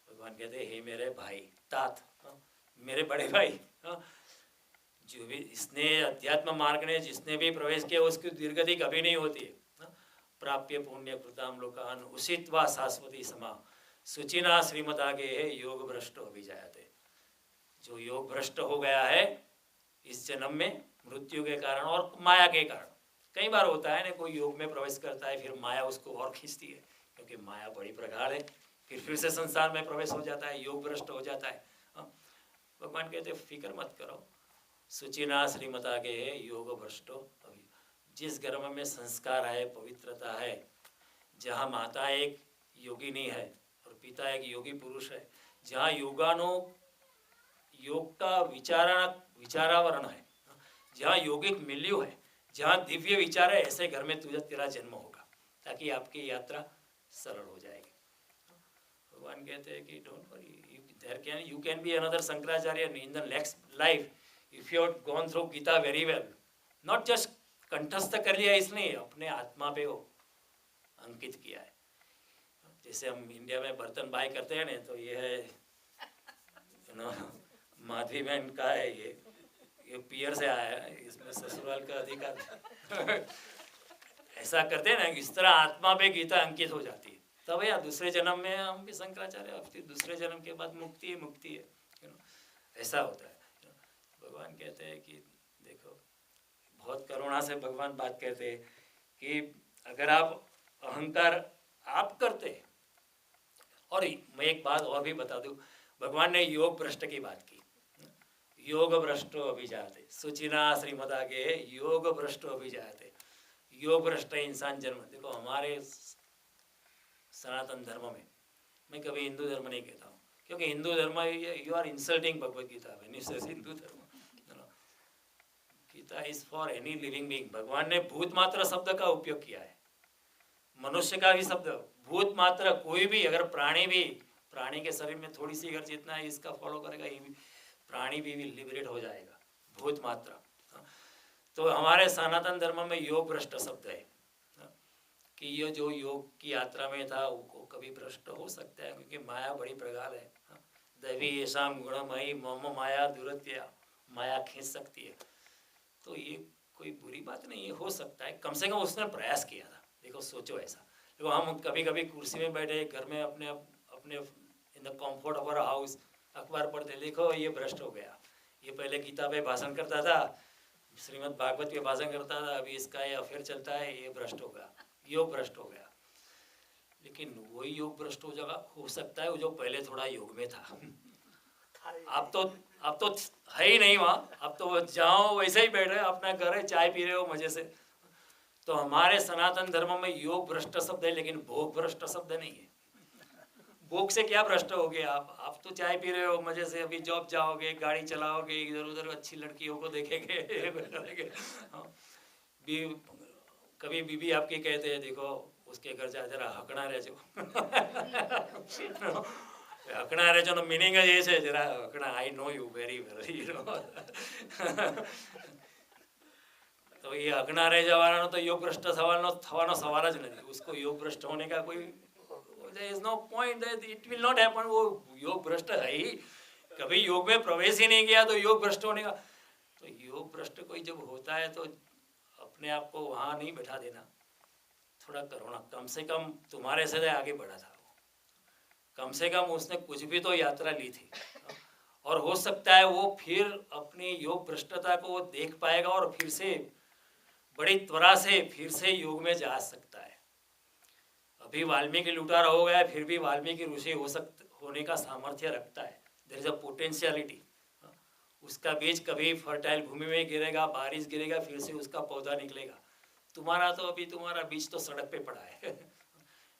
[SPEAKER 1] भगवान कहते हैं हे मेरे भाई तात, मेरे बड़े भाई, जो भी इसने अध्यात्म मार्ग ने जिसने भी प्रवेश किया उसकी दुर्गति कभी नहीं होती है. प्राप्य पुण्य कृताम लोकान उषित्वा शाश्वती समा सुचिना श्रीमतागे है योग भ्रष्ट अभिजायते. जो योग भ्रष्ट हो गया है इस जन्म में मृत्यु के कारण और माया के कारण. कई बार होता है ना, कोई योग में प्रवेश करता है, फिर माया उसको और खींचती है, क्योंकि माया बड़ी प्रगाढ़ है, फिर से संसार में प्रवेश हो जाता है, योग भ्रष्ट हो जाता है. भगवान कहते फिक्र मत करो, सुचिना श्रीमता के है योग भ्रष्टो. जिस गर्भ में संस्कार है, पवित्रता है, जहाँ माता एक योगिनी है और पिता एक योगी पुरुष है, जहाँ योग का विचारावरण है, जहाँ यौगिक मिल्यू है, जहाँ दिव्य विचार है, ऐसे घर में तेरा जन्म होगा, ताकि आपकी यात्रा सरल हो जाएगी. भगवान कहते हैं कि don't worry, you can be another Shankaracharya in the next life if you have gone through Gita very well. Not just कंठस्थ कर लिया इसने, अपने आत्मा पे वो अंकित किया है. जैसे हम इंडिया में बर्तन बाय करते हैं ना, तो ये है माधवी बहन का है, ये पियर से आया है, इसमें ससुराल का अधिकार ऐसा करते हैं ना, इस तरह आत्मा पे गीता अंकित हो जाती है। तब या दूसरे जन्म में हम भी शंकराचार्य, फिर दूसरे जन्म के बाद मुक्ति है, मुक्ति है, ऐसा होता है। भगवान कहते हैं कि देखो, बहुत करुणा से भगवान बात कहते हैं कि अगर आप अहंकार आप करते, और मैं एक बात और भी बता दूं, भगवान ने योग भ्रष्ट की बात की, योग भ्रष्टो अभिजाते, सुचिना श्रीमदागे योग भ्रष्टो अभिजाते, योग भ्रष्ट इंसान जन्म। देखो हमारे सनातन धर्म में, मैं कभी हिंदू धर्म नहीं कहता हूँ, क्योंकि हिंदू धर्म, you are insulting Bhagavad Gita when you say Hindu dharma. Gita is for any living being. भगवान ने भूत मात्र शब्द का उपयोग किया है, मनुष्य का भी शब्द भूत मात्र, कोई भी अगर प्राणी भी, प्राणी के शरीर में थोड़ी सी अगर जितना इसका फॉलो करेगा, ये भी प्राणी भी लिबरेट हो जाएगा, भूत मात्रा। तो हमारे सनातन धर्म में योग भ्रष्ट शब्द है कि ये जो योग की यात्रा में था वो कभी भ्रष्ट हो सकता है, क्योंकि माया बड़ी प्रगाढ़ है। दैवी ऐसा गुणमयी मम माया दुरत्या, माया खींच सकती है। तो ये कोई बुरी बात नहीं है, हो सकता है, कम से कम उसने प्रयास किया था। देखो सोचो ऐसा, देखो हम कभी कभी कुर्सी में बैठे घर में अपने अपने in the comfort of our house अखबार पढ़ते, देखो ये भ्रष्ट हो गया, ये पहले गीता पे भाषण करता था, श्रीमद् भागवत पे भाषण करता था, अभी इसका ये अफेयर चलता है, ये भ्रष्ट हो गया, योग भ्रष्ट हो गया। लेकिन वही योग भ्रष्ट हो जाएगा, हो सकता है वो जो पहले थोड़ा योग में था, अब तो है ही नहीं वहाँ, अब तो जाओ वैसे ही बैठ रहे हो, अपना घर है, चाय पी रहे हो मजे से। तो हमारे सनातन धर्म में योग भ्रष्ट शब्द है, लेकिन भोग भ्रष्ट शब्द नहीं है। भोग से क्या भ्रष्ट हो गए आप तो चाय पी रहे हो मजे से, अभी जॉब जाओगे, गाड़ी चलाओगे, इधर उधर अच्छी लड़कियों को देखेंगे भी, कभी बीबी आपकी कहते हैं देखो उसके घर जा जरा हकना रह जाओ हकना रह जाओ मीनिंग ये है जरा हकना, I know you very well, तो ये हकना रह जवानो तो योग भ्रष्ट थवानो सवाल ज नहीं, उसको योग भ्रष्ट होने का कोई there is no point, it will not happen। वो योग भ्रष्ट है ही, कभी योग में प्रवेश ही नहीं किया तो योग भ्रष्ट होने का। तो योग भ्रष्ट कोई जब होता है तो अपने आप को वहाँ नहीं बैठा देना, थोड़ा करुणा, कम से कम तुम्हारे से आगे बढ़ा था वो, कम से कम उसने कुछ भी तो यात्रा ली थी, और हो सकता है वो फिर अपनी योग भ्रष्टता को वो देख पाएगा और फिर से बड़ी त्वरा से फिर से योग में जा सकता है। अभी वाल्मीकि लुटारा हो गया, फिर भी वाल्मीकि ऋषि होने का सामर्थ्य रखता है। There is a potentiality. उसका बीज कभी फर्टाइल भूमि में गिरेगा, बारिश गिरेगा, फिर से उसका पौधा निकलेगा। तुम्हारा तो अभी तुम्हारा बीज तो सड़क पे पड़ा है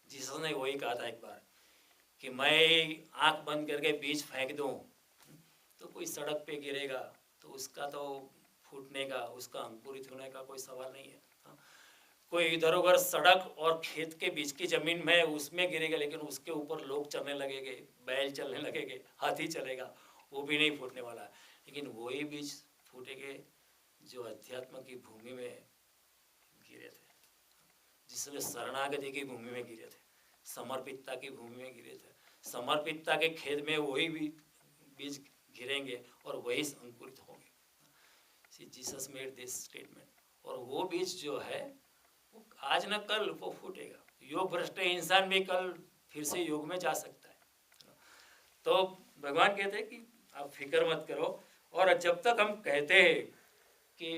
[SPEAKER 1] जीसस ने वही कहा था एक बार कि मैं आंख बंद करके बीज फेंक दूं तो कोई सड़क पे गिरेगा, तो उसका तो फूटने का, उसका अंकुरित होने का कोई सवाल नहीं है। कोई इधर उधर सड़क और खेत के बीच की जमीन में उसमें गिरेगा, लेकिन उसके ऊपर लोग चलने लगेंगे, बैल चलने लगेंगे, हाथी चलेगा, वो भी नहीं फूटने वाला है। लेकिन वही बीज फूटेंगे जो अध्यात्म की भूमि में गिरे थे, जिसने शरणागति की भूमि में गिरे थे, समर्पितता की भूमि में गिरे थे। समर्पितता के खेत में वही बीज गिरेंगे और वही अंकुरित होंगे। जीसस मेड दिस स्टेटमेंट, और वो बीज जो है वो आज न कल वो फूटेगा। योग भ्रष्ट इंसान भी कल फिर से योग में जा सकता है। तो भगवान कहते हैं कि आप फिक्र मत करो, और जब तक हम कहते हैं कि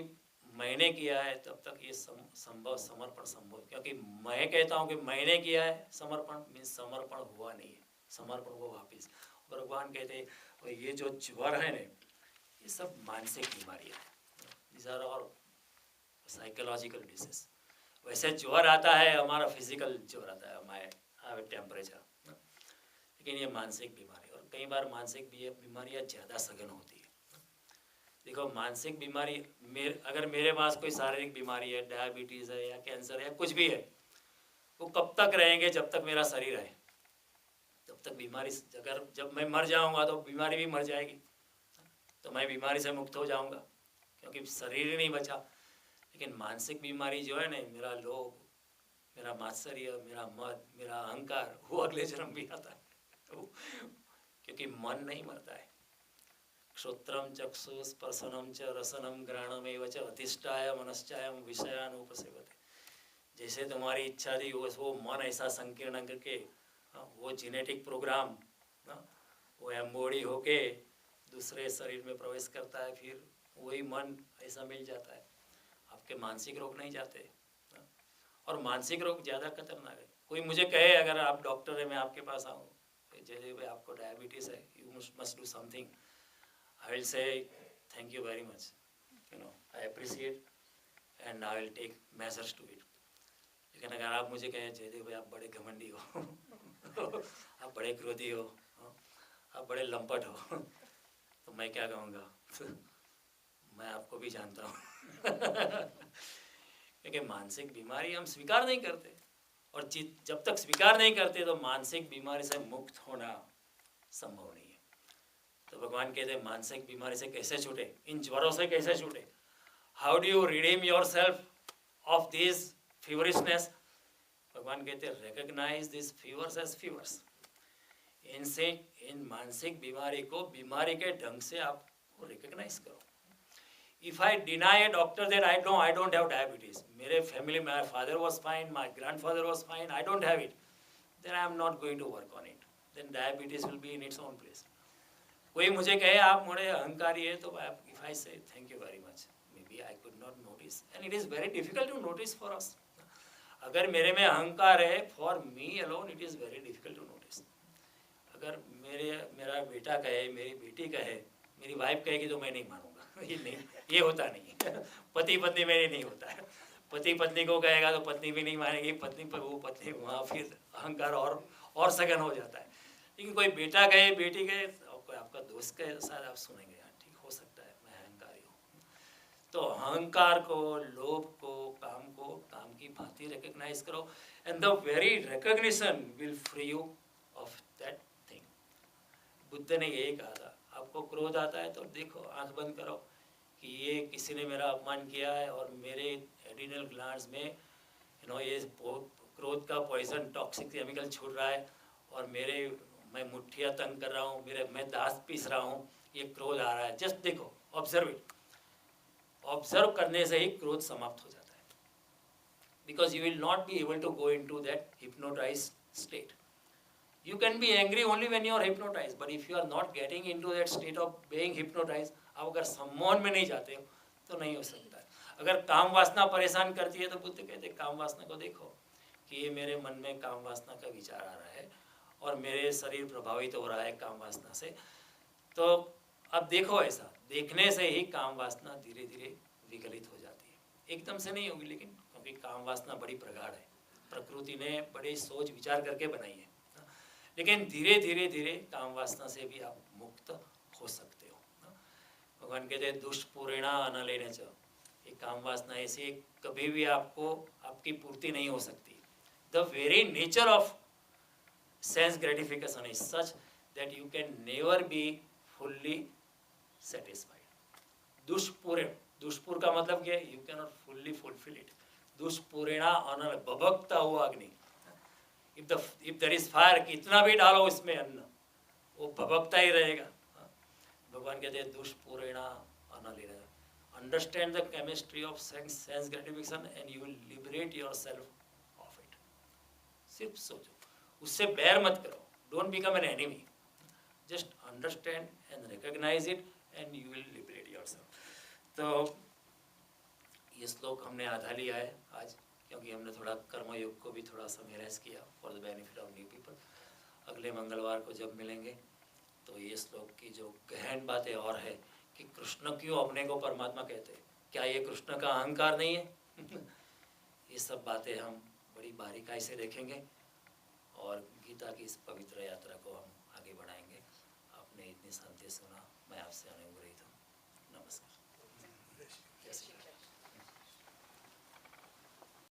[SPEAKER 1] मैंने किया है तब तक ये संभव, समर्पण संभव, क्योंकि मैं कहता हूँ कि मैंने किया है समर्पण, मीन्स समर्पण हुआ नहीं है, समर्पण को वापिस। भगवान कहते हैं और ये जो ज्वर है ना, ये सब मानसिक बीमारियाँ हैं, these are all psychological disease. वैसे ज्वर आता है हमारा फिजिकल ज्वर आता है, हमारे टेम्परेचर, लेकिन ये मानसिक बीमारी, और कई बार मानसिक बीमारियाँ ज़्यादा सघन होती है। देखो मानसिक बीमारी अगर मेरे पास कोई शारीरिक बीमारी है, डायबिटीज़ है या कैंसर है या कुछ भी है, वो कब तक रहेंगे? जब तक मेरा शरीर है तब तक बीमारी। अगर जब मैं मर जाऊंगा तो बीमारी भी मर जाएगी, तो मैं बीमारी से मुक्त हो जाऊंगा क्योंकि शरीर ही नहीं बचा। लेकिन मानसिक बीमारी जो है ना, मेरा लोभ, मेरा मात्सर्य, मेरा मद, मेरा अहंकार, वो अगले जन्म भी आता है, क्योंकि मन नहीं मरता है, श्रोत्रम चक्षुस्पर्शनम च रसनम घ्राणमेव च अधिष्ठाय मनश्चायम विषयानुपसेवते। जैसे तुम्हारी इच्छा थी वो मन ऐसा संकीर्ण करके वो जेनेटिक प्रोग्राम वो एम्बॉडी होके दूसरे शरीर में प्रवेश करता है, फिर वही मन ऐसा मिल जाता है। आपके मानसिक रोग नहीं जाते, और मानसिक रोग ज़्यादा खतरनाक है। कोई मुझे कहे अगर आप डॉक्टर है मैं आपके पास आऊँ, जैसे भाई आपको डायबिटीज़ है, you must do something, I will say thank you very much, you know I appreciate and I will take measures to it. लेकिन अगर आप मुझे कहें जयदेव भाई आप बड़े घमंडी हो आप बड़े क्रोधी हो, आप बड़े लंपट हो, तो मैं क्या कहूँगा मैं आपको भी जानता हूँ क्योंकि मानसिक बीमारी हम स्वीकार नहीं करते, और जब तक स्वीकार नहीं करते तो मानसिक बीमारी से मुक्त होना संभव नहीं है। तो भगवान कहते हैं मानसिक बीमारी से कैसे छूटे, इन ज्वरों से कैसे छूटे, how do you redeem your self of this feverishness. भगवान कहते हैं recognise this fevers as fevers. इनसे इन मानसिक बीमारी को बीमारी के ढंग से आप रिकॉग्नाइज करो। If I deny a doctor that I don't have diabetes, मेरे family, my father was fine, my grandfather was fine, I don't have it, then I am not going to work on it. Then diabetes will be in its own place. कोई मुझे कहे आप बड़े अहंकारी है, तो if I say thank you very much, maybe I could not notice, and it is very difficult to notice for us. अगर मेरे में अहंकार है, for me alone it is very difficult to notice. अगर मेरा बेटा कहे, मेरी बेटी कहे, मेरी वाइफ कहेगी तो मैं नहीं मानूंगा, ये नहीं, ये होता नहीं पति पत्नी में नहीं होता है। पति पत्नी को कहेगा तो पत्नी भी नहीं मानेगी, पत्नी पर वो पत्नी वहाँ फिर अहंकार और सघन हो जाता है। लेकिन कोई बेटा कहे, बेटी कहे, और कोई आपका दोस्त कहे, शायद आप सुनेंगे हाँ ठीक हो सकता है मैं अहंकारी हूँ। तो अहंकार को, लोभ को, काम की भांति रिकॉग्नाइज करो, and the very recognition will free you of that thing. Buddha ने यही कहा था, आपको क्रोध आता है तो देखो, आंख बंद करो कि ये किसी ने मेरा अपमान किया है और मेरे एड्रिनल ग्लैंड्स में ये क्रोध का पॉइजन टॉक्सिक केमिकल छूट रहा है, और मैं मुट्ठियाँ तंग कर रहा हूँ, मैं दांत पीस रहा हूँ, ये क्रोध आ रहा है। जस्ट देखो, ऑब्जर्व इट। ऑब्जर्व करने से ही क्रोध समाप्त हो जाता है, because you will not be able to go into that hypnotised state. You can be angry only when you are hypnotized, but if you are not getting into that state of being hypnotized, आप अगर सम्मोहन में नहीं जाते हो तो नहीं हो सकता है. अगर काम वासना परेशान करती है तो बुद्ध कहते काम वासना को देखो कि ये मेरे मन में काम वासना का विचार आ रहा है और मेरे शरीर प्रभावित हो रहा है काम वासना से. तो अब देखो, ऐसा देखने से ही काम वासना धीरे धीरे विकलित हो जाती है. एकदम से नहीं होगी, लेकिन क्योंकि काम वासना बड़ी प्रगाढ़ है, प्रकृति ने बड़े सोच विचार करके बनाई है, लेकिन धीरे धीरे धीरे काम वासना से भी आप मुक्त हो सकते हो. भगवान कहते हैं दुष्पूर्णा अनलेन च, ये काम वासना ऐसी कभी भी आपकी पूर्ति नहीं हो सकती. The very nature of sense gratification is such that you can never be fully satisfied. दुष्पूर का मतलब क्या है? You can not fully fulfil it. दुष्पूर्णा अनल, भभकता हुआ अग्नि. If there is fire, कितना भी डालो इसमें अन्न, वो भभकता ही रहेगा. भगवान कहते हैं दुष्पूर्णा अनलेन. Understand the chemistry of sense gratification and you will liberate yourself of it. सिर्फ सोचो, उससे बैर मत करो. Don't become an enemy. Just understand and recognise it and you will liberate yourself. तो ये श्लोक हमने आधा लिया है आज, क्योंकि हमने थोड़ा कर्मयोग को भी थोड़ा समराइज किया for the benefit of new people. अगले मंगलवार को जब मिलेंगे तो ये श्लोक की जो गहन बातें और है कि कृष्ण क्यों अपने को परमात्मा कहते हैं, क्या ये कृष्ण का अहंकार नहीं है? ये सब बातें हम बड़ी बारीकाई से देखेंगे और गीता की इस पवित्र यात्रा को हम आगे बढ़ाएंगे. आपने इतनी शांति सुना, मैं आपसे अनुग्रहित हूँ. नमस्कार. जय श्री राम.